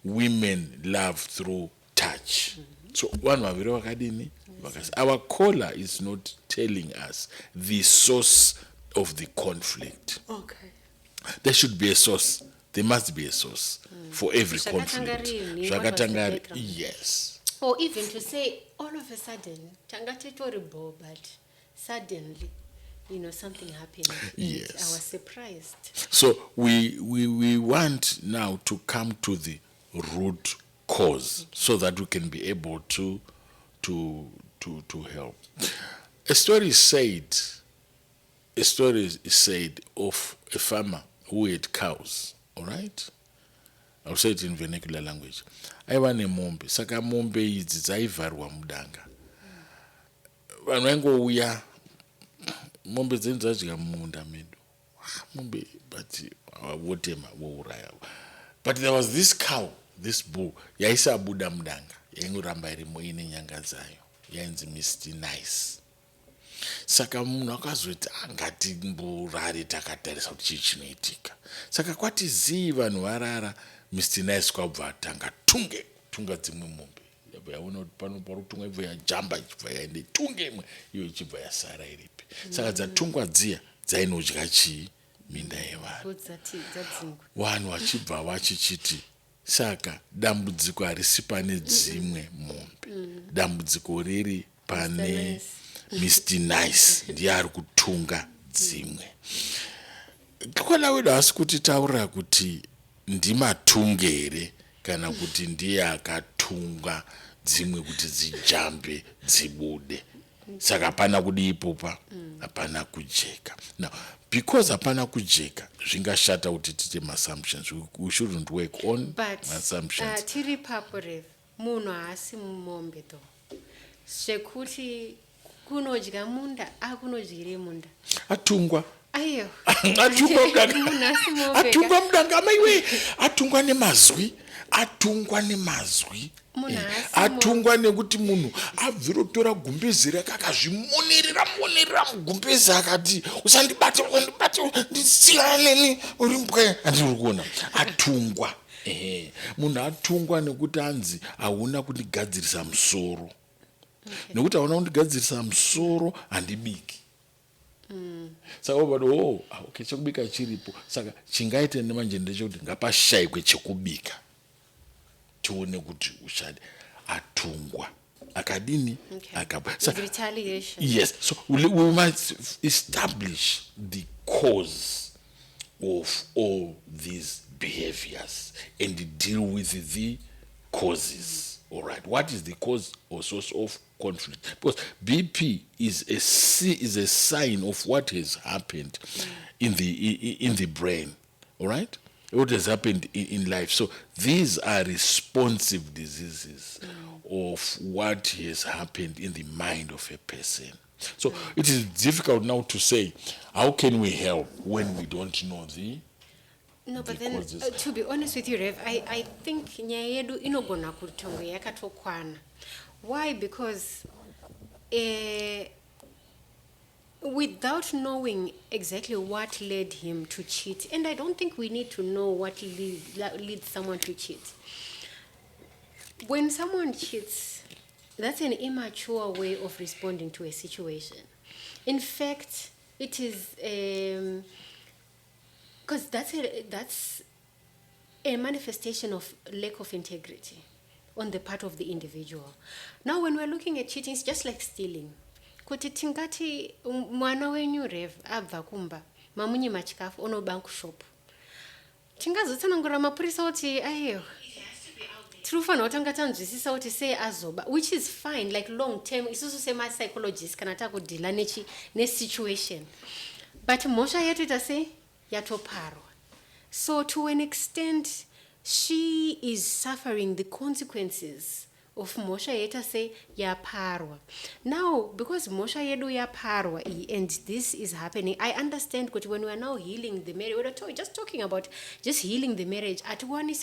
women love through touch. So one vaviri vakadini. Our caller is not telling us the source of the conflict. Okay. There should be a source. There must be a source for every conflict. Yes. Or even to say, all of a sudden, tangatetoribo, but suddenly, something happened. Yes. I was surprised. So we want now to come to the root cause so that we can be able to help. A story is said of a farmer who had cows, all right? I'll say it in vernacular language. Aiva nemombe, saka mombe idzi dzaivharwa mudanga. Vanhu vaingouya, mombe dzenyu dzadya mumunda medu. Mombe, but wotema, wouraya. But there was this cow, this bull, yaisabuda mudanga, yaingoramba irimo ine nyanga dzayo, yainzi Mr. Nice. Saka munhu akazoti ngatimborare takatarisa kuti chii chinoitika. Saka kwati zii vanhu varara, Mr. Nice kwabva atanga tunga dzimwe mombe. Yaona kuti pano pari kutunga ibva yajamba ichibva yaende tunge imwe iyo ichibva yasara iripi. Saka dzatungwa dziya dzainodya chii? Minda yevanhu. Vanhu vachibva vachichiti saka dambudziko harisi pane dzimwe mombe. Dambudziko riri pane Mr. Nice ndiye ari kutunga dzimwe. Kwana wedu hasi kutitaurira kuti ndimatungere kana kuti ndiye akatunga dzimwe kuti dzijambe dzibude. Saka hapana kudi ipopa, hapana kujeka. Now, because hapana kujeka, zvingashata kuti tite assumptions. We shouldn't work on assumptions. But tiri papo munhu haasi mombe though. Zvekuti kunodya munda akunodyire munda. Atungwa. Ayo. Atungwa mudanga amaiwe. Atungwa nemazwi. Atungwa nekuti munhu abvirotora gumbezi rake akazvimonera mugumbezi akati usandibate ndisiyane uri mbwa andiri kuona. Atungwa. Munhu atungwa nekuti anzi hauna kundigadzirisa musoro. Nekuti hauna kundigadzirisa musoro handibiki. Saka wabado okay, chekubika chiripo. Saka chingaite nemanje ndechekuti ngapashayikwe chekubika. Tione kuti ushade. Atungwa. Akadini? Retaliation. Yes. So we must establish the cause of all these behaviors and deal with the causes. All right. What is the cause or source of conflict? Because BP is a sign of what has happened in the brain. all right? What has happened in life. So these are responsive diseases of what has happened in the mind of a person. So it is difficult now to say, how can we help when we don't know No, but then causes? to be honest with you, Rev, I think nyaya yedu inogona kutongo yakatokwana. Why? Because without knowing exactly what led him to cheat, and I don't think we need to know what leads someone to cheat. When someone cheats, that's an immature way of responding to a situation. In fact, it is because that's a manifestation of lack of integrity on the part of the individual. Now, when we're looking at cheating, it's just like stealing. Kuti tingati mwana wenyu Rev abva kumba mamunyima chikafu onoba kushop. Tingazotsanangura mapurisa kuti ayo tirufana utanga tanzwisisa kuti sei azoba, which is fine, like long term isusu sema-psychologist kana takudhila ne-situation, but mhosva yetu ita sei yatoparwa. So to an extent she is suffering the consequences of mhosva yeta say yaparwa. Now because mhosva yedu yaparwa and this is happening, I understand that when we are now healing the marriage, we're just talking about just healing the marriage. At one is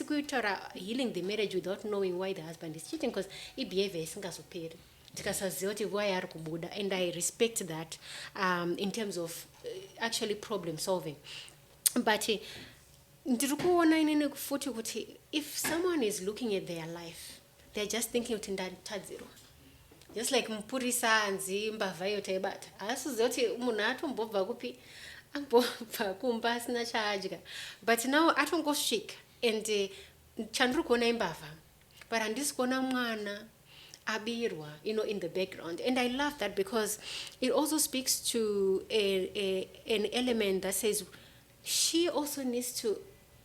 healing the marriage without knowing why the husband is cheating, because behavior is and I respect that in terms of actually problem solving. But if someone is looking at their life, they're just thinking tadziro. Just like mpurisa anzi mbavha iyo taibata. Asiziva kuti munhu atombobva kupi ambobva kumba asina chaadya. But now atongosvika and chandiri kuona imbavha. But handisi kuona mwana abirwa, in the background. And I love that because it also speaks to an element that says she also needs to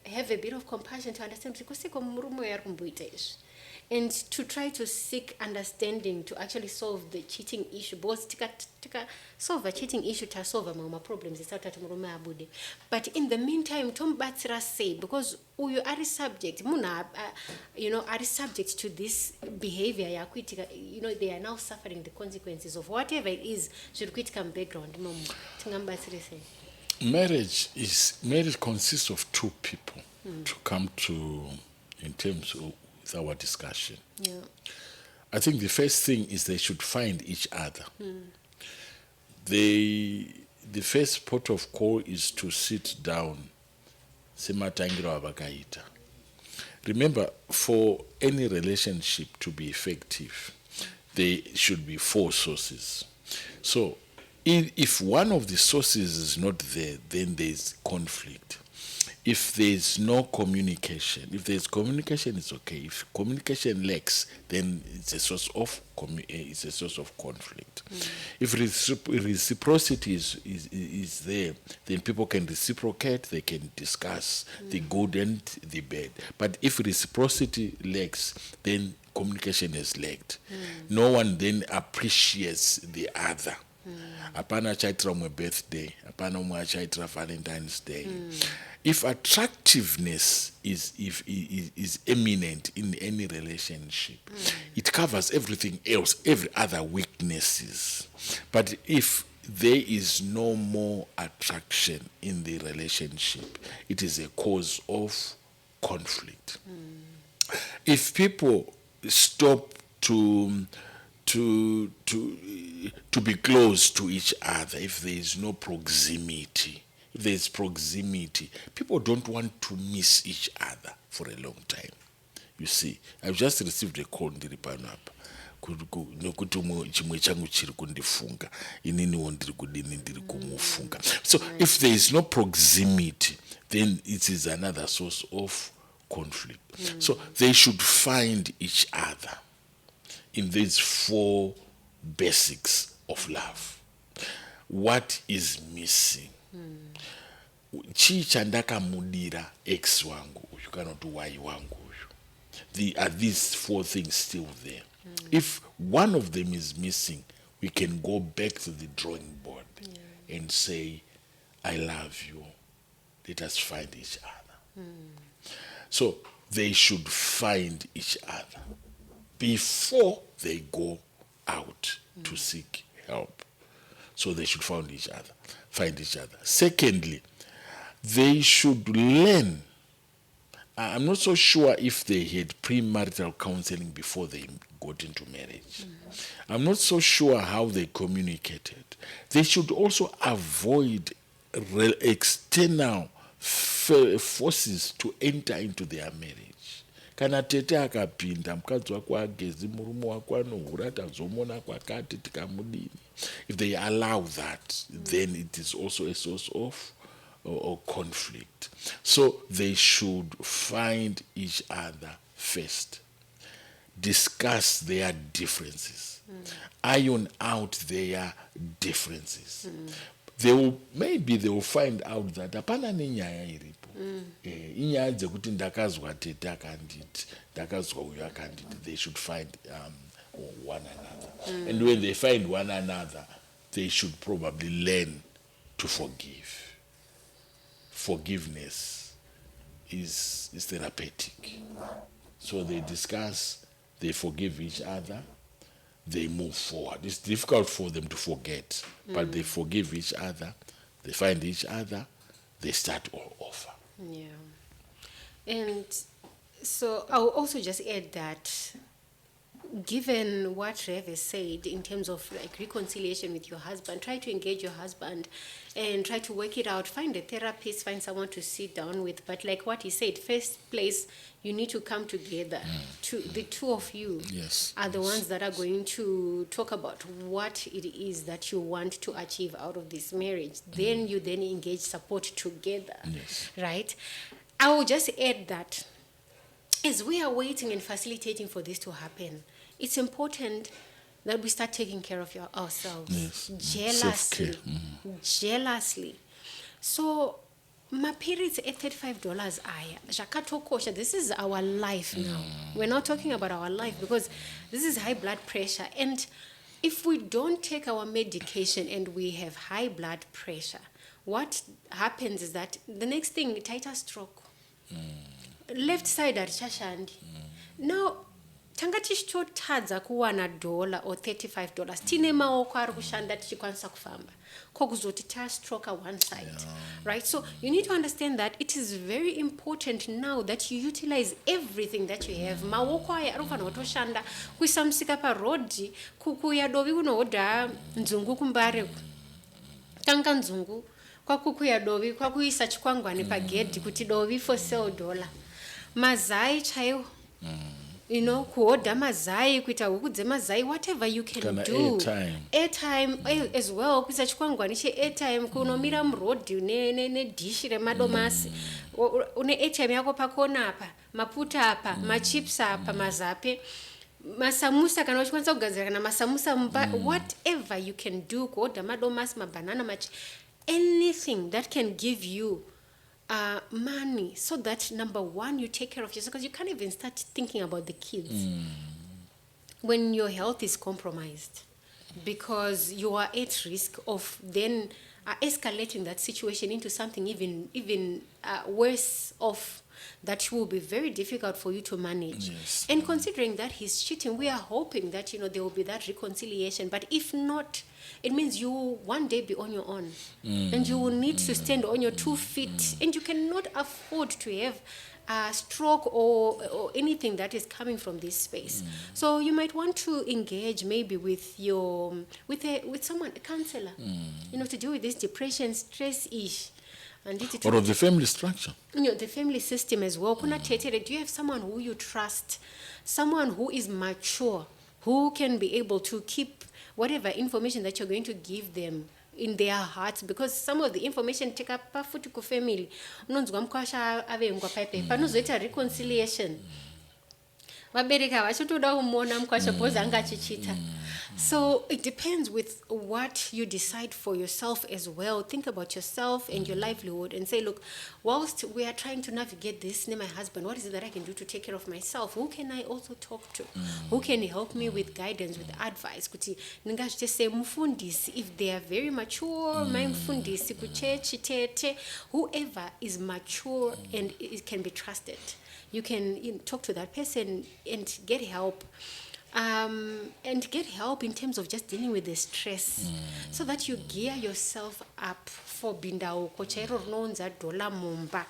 have a bit of compassion to understand and to try to seek understanding to actually solve the cheating issue. Because tika solve a cheating issue to solve mama problems. But in the meantime, Tom Batsira say, because you are subject, muna, are subject to this behavior. They are now suffering the consequences of whatever it is. Should quit come background, mom. Marriage consists of two people to come to, in terms of our discussion. Yeah. I think the first thing is they should find each other. The first port of call is to sit down. Remember, for any relationship to be effective, there should be 4 sources. So if one of the sources is not there, then there's conflict. If there's no communication, if there's communication, it's okay. If communication lacks, then it's a source of conflict. If reciprocity is there, then people can reciprocate. They can discuss the good and the bad. But if reciprocity lacks, then communication has lacked. No one then appreciates the other. Apana chaitra mwe birthday, apana mwe chaitra Valentine's Day. If attractiveness is eminent in any relationship, it covers everything else, every other weaknesses. But if there is no more attraction in the relationship, it is a cause of conflict. If people stop to be close to each other, if there is no proximity, if there is proximity, people don't want to miss each other for a long time. You see, I've just received a call ndiri pano apa nokuti chimwe changu chiri kundifunga ininiwo ndiri kudini ndiri kumufunga. So if there is no proximity, then it is another source of conflict. So they should find each other in these 4 basics of love. What is missing? Chi chandakamudira ex wangu uyu kana kuti y wangu uyu. Are these 4 things still there? If one of them is missing, we can go back to the drawing board and say, I love you. Let us find each other. So they should find each other before they go out to seek help. So they should find each other. Secondly, they should learn. I'm not so sure if they had premarital counseling before they got into marriage. I'm not so sure how they communicated. They should also avoid external forces to enter into their marriage. Kana tete akapinda mukadzi wako agezi murume wako anohura tazomona kwakati tikamudini. If they allow that, then it is also a source of or conflict. So they should find each other first, discuss their differences, iron out their differences. Maybe they will find out that hapana nenyaya iripo. Inyaya dzekuti ndakazwa tete akanditi, ndakazwa uyu akanditi. They should find one another. And when they find one another, they should probably learn to forgive. Forgiveness is therapeutic. So they discuss, they forgive each other, they move forward. It's difficult for them to forget, but they forgive each other, they find each other, they start all over. Yeah. And so I'll also just add that given what Rev has said in terms of like reconciliation with your husband, try to engage your husband and try to work it out. Find a therapist, find someone to sit down with. But like what he said, first place, you need to come together. The two of you are the ones that are going to talk about what it is that you want to achieve out of this marriage. Then you then engage support together, right? I will just add that as we are waiting and facilitating for this to happen, it's important that we start taking care of ourselves jealously. So my periods at $35 aya. This is our life now. We're not talking about our life because this is high blood pressure. And if we don't take our medication and we have high blood pressure, what happens is that the next thing, tighter stroke. Left side arichashandi. Now tanga tichitotadza kuwana $1 or $35 tine maoko ari kushanda tichikwanisa kufamba kokuzoti tastroke one side, right? So you need to understand that it is very important now that you utilize everything that you have. Maoko aya anofanira kutoshanda kuisa musika parodhi kukuya dovi kunohodha nzungu kumbare tanga nzungu kwakukuya dovi kwakuisa chikwangwani pagedhi kuti dovi for sale $1 mazai chaiwo, kuhodha mazai, kuita huku dzemazai, whatever you can do. Airtime as well, kuisa chikwangwani che-airtime, kunomira murodhi nedhishi remadomasi, une airtime yako pakona apa, maputa apa, machips apa, mazape, masamusa kana uchikwanisa kugadzira kana masamusa whatever you can do, kuhodha madomasi, mabanana, anything that can give you money, so that number one, you take care of yourself, because you can't even start thinking about the kids when your health is compromised, because you are at risk of then escalating that situation into something even worse off, that will be very difficult for you to manage. And considering that he's cheating, we are hoping that there will be that reconciliation. But if not, it means you will one day be on your own, and you will need to stand on your 2 feet, and you cannot afford to have a stroke or anything that is coming from this space. So you might want to engage maybe with someone, a counselor, to deal with this depression, stress-ish. Or of the family structure. The family system as well. Do you have someone who you trust, someone who is mature, who can be able to keep whatever information that you're going to give them in their hearts? Because some of the information take up futhi ku family. Unonzwa mkwasha avengwa paipe. Panozoita reconciliation. vabereki havachotoda kumuona mukwasha bhozi anga achichita. So it depends with what you decide for yourself as well. Think about yourself and your livelihood and say, look, whilst we are trying to navigate this, my husband, what is it that I can do to take care of myself? Who can I also talk to? Who can help me with guidance, with advice? Kuti ningazvite say mufundisi, if they are very mature, my mufundisi kuchechi tete, whoever is mature and it can be trusted. You can talk to that person and get help. And get help in terms of just dealing with the stress, so that you gear yourself up for bindauko chairo rinonza dollar mumba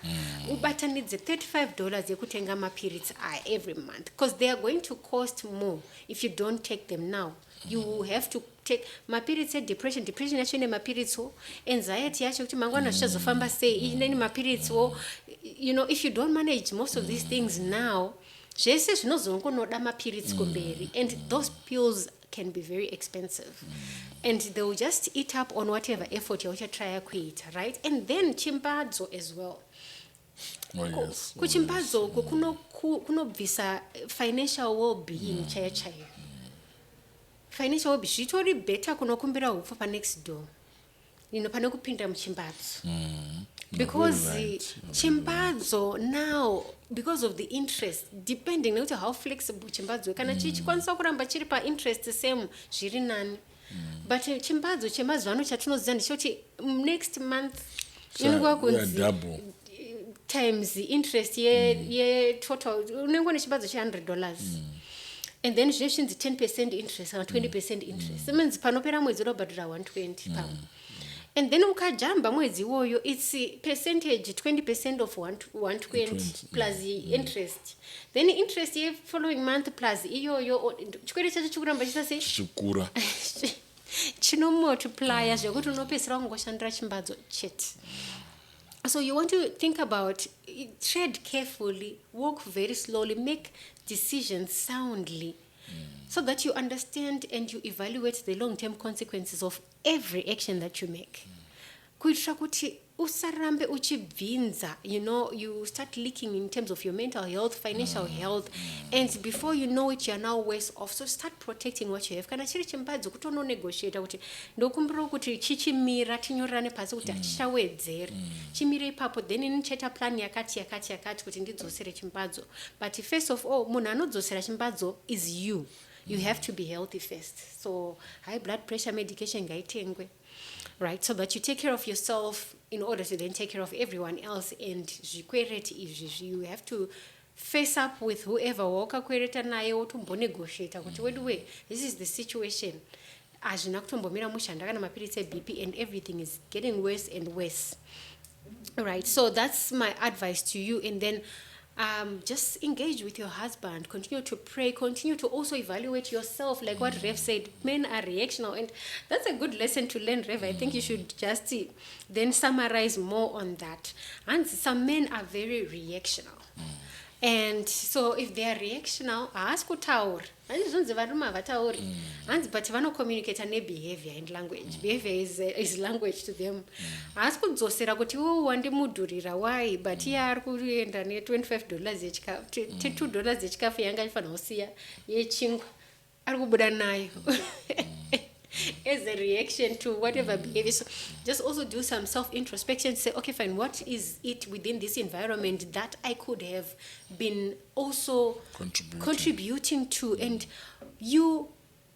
ubatanidze $35 yekutenga mapirits every month, because they are going to cost more if you don't take them now. You have to take mapirits depression yacho ine mapirits anxiety yacho kuti mangwana zvichazofamba sei ineni mapirits if you don't manage most of these things now, zvese zvinozongonoda mapirits kumberi, and those pills can be very expensive, and they will just eat up on whatever effort yauchatry kuita, right? And then chimbadzo as well. Kuchimbadzo kunobvisa financial well-being chaiyo. Financial well-being zvitori better kunokumbira hupfu panext door pane kupinda muchimbadzo. Because chimbadzo now, because of the interest, depending on how flexible chimbadzo kana chichikwanisa kuramba chiri pa interest same zviri nani. But chimbadzo chemazuvano chatinoziva ndechoti next month inongwa kunzi double times the interest ye total unenge nechimbadzo $100. And then zvinezvinzi 10% interest or 20% interest. It means panopera mwedzi unobhadhira 120 pound. And then ukajamba mwedzi iwoyo, it's percentage 20% of 120 plus the interest. Then interest ye following month plus iyoyo chikwere chacho chikuramba chikura chinomultiply zvekuti unopedzisira kungoshandira chimbadzo chete. So you want to think about, tread carefully, walk very slowly, make decisions soundly, so that you understand and you evaluate the long-term consequences of every action that you make. Kuitira kuti usarambe uchibvinza, you start leaking in terms of your mental health, financial health, and before you know it, you're now worse off. So start protecting what you have. Kana chiri chimbadzo kutono negotiate kuti ndokumbira kuti chichimira tinyorane pasi kuti chichawedzera chimire ipapo, then inicheta plan yakati kuti ndidzosere chimbadzo. But first of all, munhu anodzosera chimbadzo is you. You have to be healthy first. So high blood pressure medication ngaitengwe, right? So that you take care of yourself in order to then take care of everyone else. And you have to face up with whoever wakakwereta naye wotombonegotiata kuti wedwe, this is the situation. Azvina kutombomira mushanda kana mapiritsi eBP and everything is getting worse and worse. Right? So that's my advice to you. And then just engage with your husband, continue to pray, continue to also evaluate yourself, like what Rev said. Men are reactional, and that's a good lesson to learn, Rev. I think you should just then summarize more on that. And some men are very reactional. And so if they are reactional, ask kutaura. Handizvonzi varume havatauri. But vano communicate behavior and language. Behavior is language to them. Ask kudzosera kuti wandimudhurira, why? But iye ari kuenda $25 yechikafu, $2 yechikafu yanga ifanira kusiya yechingwa. Ari kubuda nayo. As a reaction to whatever behavior. So just also do some self-introspection. Say, okay, fine, what is it within this environment that I could have been also contributing to? And you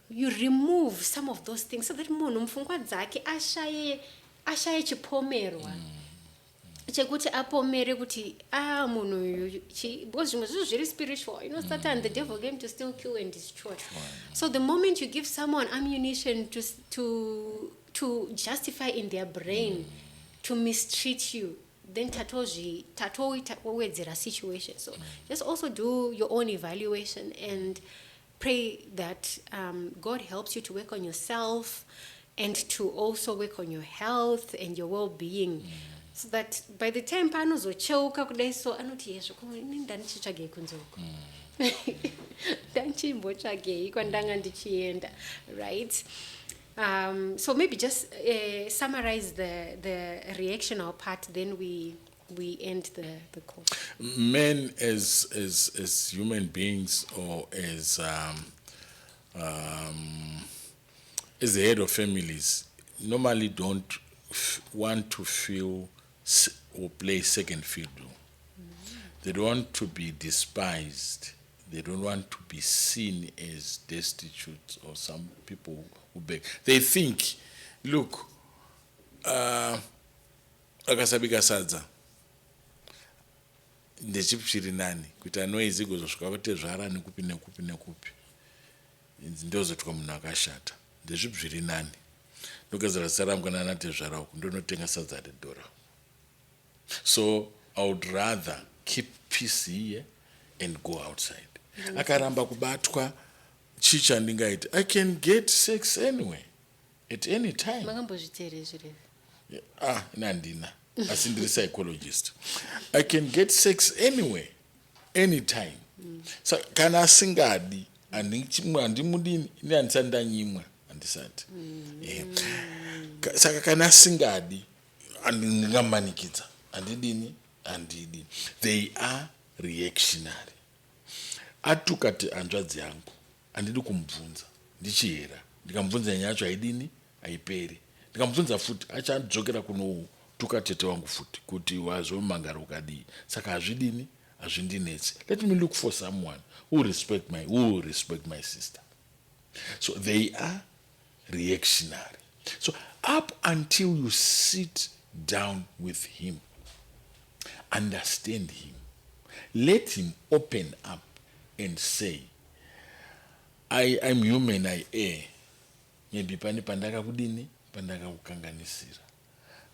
remove some of those things so that munhu mupfungwa dzake ashaye chipomerwa. Chekuti apomere kuti munhu uyu, because zvimwe zvinhu zviri spiritual, Satan, the devil came to steal, kill and destroy. So the moment you give someone ammunition to justify in their brain to mistreat you, then tatowedzera situation. So just also do your own evaluation and pray that God helps you to work on yourself and to also work on your health and your well-being. So that by the time panozocheuka kudai, so anoti yezvo ndanichitsvagei kunzoko. Ndanchimbotsvagei kwandanga ndichienda, right? So maybe just summarize the reactional part, then we we end the call. Men as human beings or as the head of families normally don't want to feel or play second fiddle. They don't want to be despised. They don't want to be seen as destitute or some people who beg. They think, look, akasabika sadza ndechipi chiri nani kuti anoizi kuzosvika kutezvara nekupi nekupi nekupi ndozotwa munhu akashata ndezvipi zviri nani ndogadzira zita rangu kana anatezvara uku ndonotenga sadza redhora. So I would rather keep peace here and go outside. Akaramba kubatwa chicha ndingaita I can get sex anyway at any time. Makambozviteere izvozvo. Nandina asi ndiri psychologist. I can get sex anyway anytime. So kana asingadi handimudini ini handisati ndanyimwa handisati. Saka kana asingadi ndingamanikidza handidini handidi. They are reactionary. Atukati hanzvadzi yangu handidi kumubvunza ndichihera ndikamubvunza nyaya yacho haidini haiperi ndikamubvunza futi achadzokera kunotuka tete wangu futi kuti wazomangara ukadii. Saka hazvidini hazvindinetsi. Let me look for someone who will respect my sister. So they are reactionary. So up until you sit down with him, understand him, let him open up and say, I'm human, I err. Maybe pane pandakakudini pandakakukanganisira.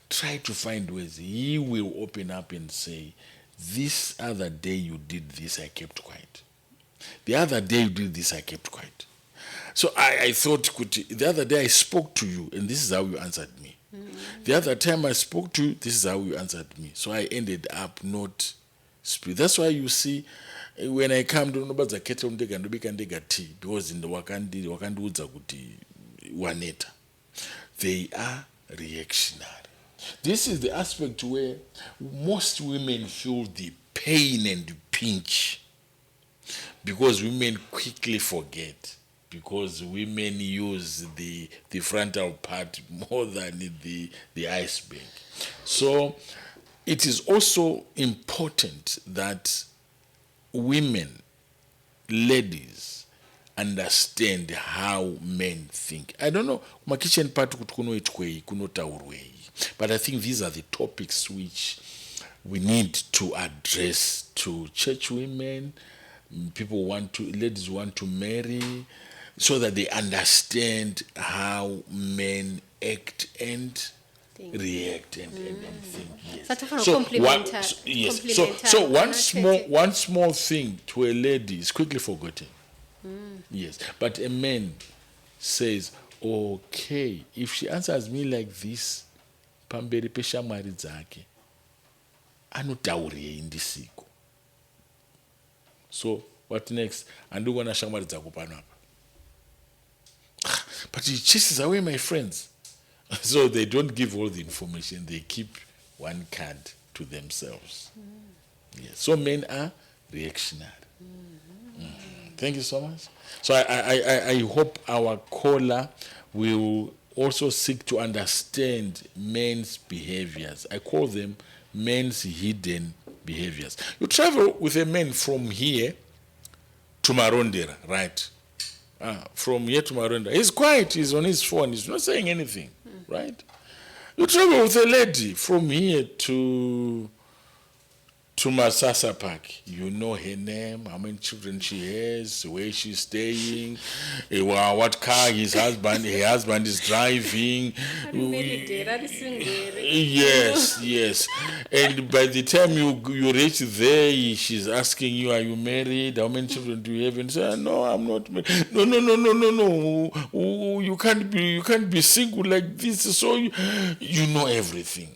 Try to find ways. He will open up and say, this other day you did this, I kept quiet. The other day you did this, I kept quiet. So I thought, the other day I spoke to you, and this is how you answered me. The other time I spoke to you, this is how you answered me. So I ended up not speaking. That's why you see, when I come to nobody zakete undega ndobika ndega tea because in the wakandiudza kuti waneta. They are reactionary. This is the aspect where most women feel the pain and pinch because women quickly forget, because women use the frontal part more than the iceberg. So it is also important that women, ladies, understand how men think. I don't know, my kitchen part kunotaurwei, but I think these are the topics which we need to address to church women. Ladies want to marry, so that they understand how men act and react and think. Yes. So one small thing to a lady is quickly forgotten. Yes, but a man says, okay, if she answers me like this, pamberi peshamwari dzake anotaurei ndisiko. So what next? Andikuona shamwari dzako pano apa. But he chases away my friends. So they don't give all the information. They keep one card to themselves. Yes. So men are reactionary. Thank you so much. So I hope our caller will also seek to understand men's behaviors. I call them men's hidden behaviors. You travel with a man from here to Marondera, right? From here to Marondera. He's quiet, he's on his phone, he's not saying anything, right? You travel with a lady from here to Masasa Park. You know her name, how many children she has, where she's staying, what car her husband is driving. Yes. And by the time you reach there, she's asking you, are you married? How many children do you have? And you say, no, I'm not married. No. You can't be single like this. So you know everything.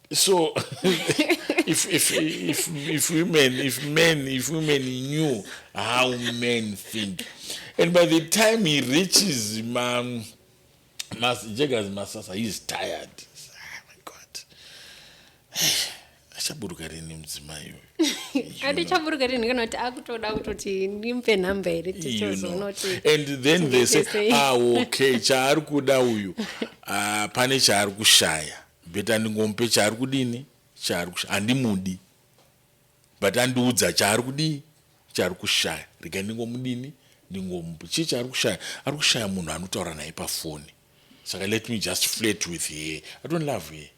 So if women knew how men think, and by the time he reaches Jega's Masasa, he's tired. Oh my God, achaburuka rini mudzimai Andichaburuka rini kana kuti akutoda kutoti ndimpe nhamba here tizoona kuti and then they say okay chaari kuda uyu pane chaari kushaya beta ndingomupe chaari kudini chaari kushaya handimudi but andiudza chaari kudii chaari kushaya rega ndingomudini ndingomupe chii chaari kushaya ari kushaya munhu anotaura naye pafoni saka let me just flirt with her. I don't love her.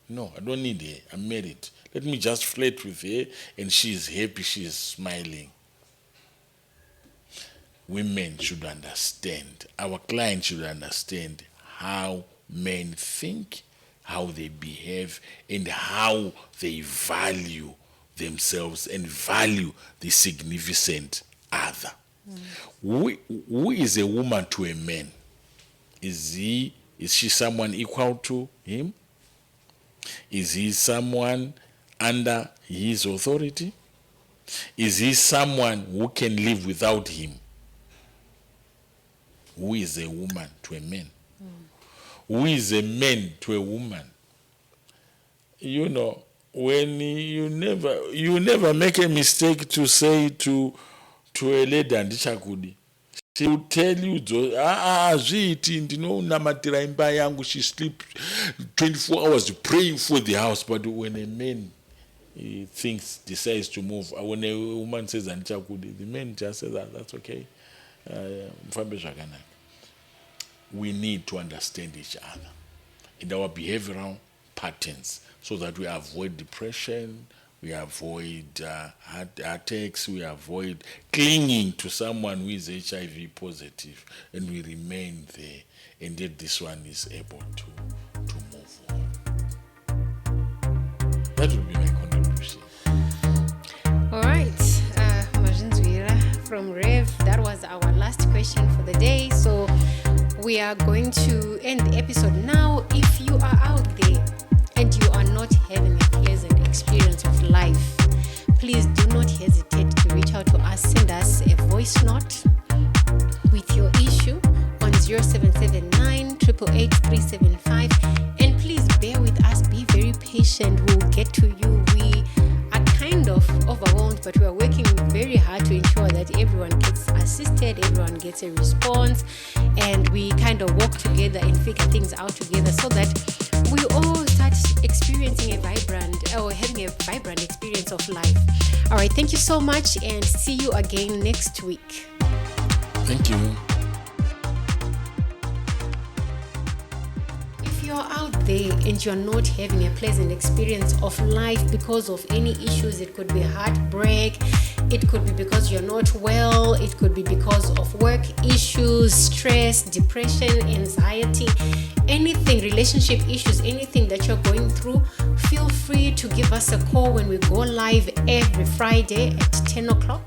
No, I don't need her. I'm married. Let me just flirt with her and she is happy, she is smiling. Women should understand, our clients should understand how men think, how they behave, and how they value themselves and value the significant other. Who is a woman to a man? Is she someone equal to him? Is he someone under his authority? Is he someone who can live without him? Who is a woman to a man? Who is a man to a woman? You know, when you never make a mistake to say to a lady andichakudi. She will tell you, zviiti ndinonamatira imba yangu, she sleeps 24 hours praying for the house. But when a man decides to move, when a woman says andichakudi, the man just says that's okay. We need to understand each other in our behavioral patterns so that we avoid depression, we avoid heart attacks, we avoid clinging to someone who is HIV positive, and we remain there. And yet this one is able to move on. That would be my contribution. All right, Mazinzwira from Rev, that was our last question for the day. So we are going to end the episode now. If you are out there and you are not having a pleasant experience of life, please do not hesitate to reach out to us. Send us a voice note with your issue on 0779 888 375. And please bear with us. Be very patient. We'll get to you. We are kind of overwhelmed, but we are working very hard to ensure that everyone gets assisted, everyone gets a response, and we kind of work together and figure things out together so that we all start experiencing having a vibrant experience of life. All right, thank you so much, and see you again next week. Thank you. If you're out there and you're not having a pleasant experience of life because of any issues, it could be heartbreak, it could be because you're not well, it could be because of work issues, stress, depression, anxiety, anything, relationship issues, anything that you're going through, feel free to give us a call when we go live every Friday at 10 o'clock.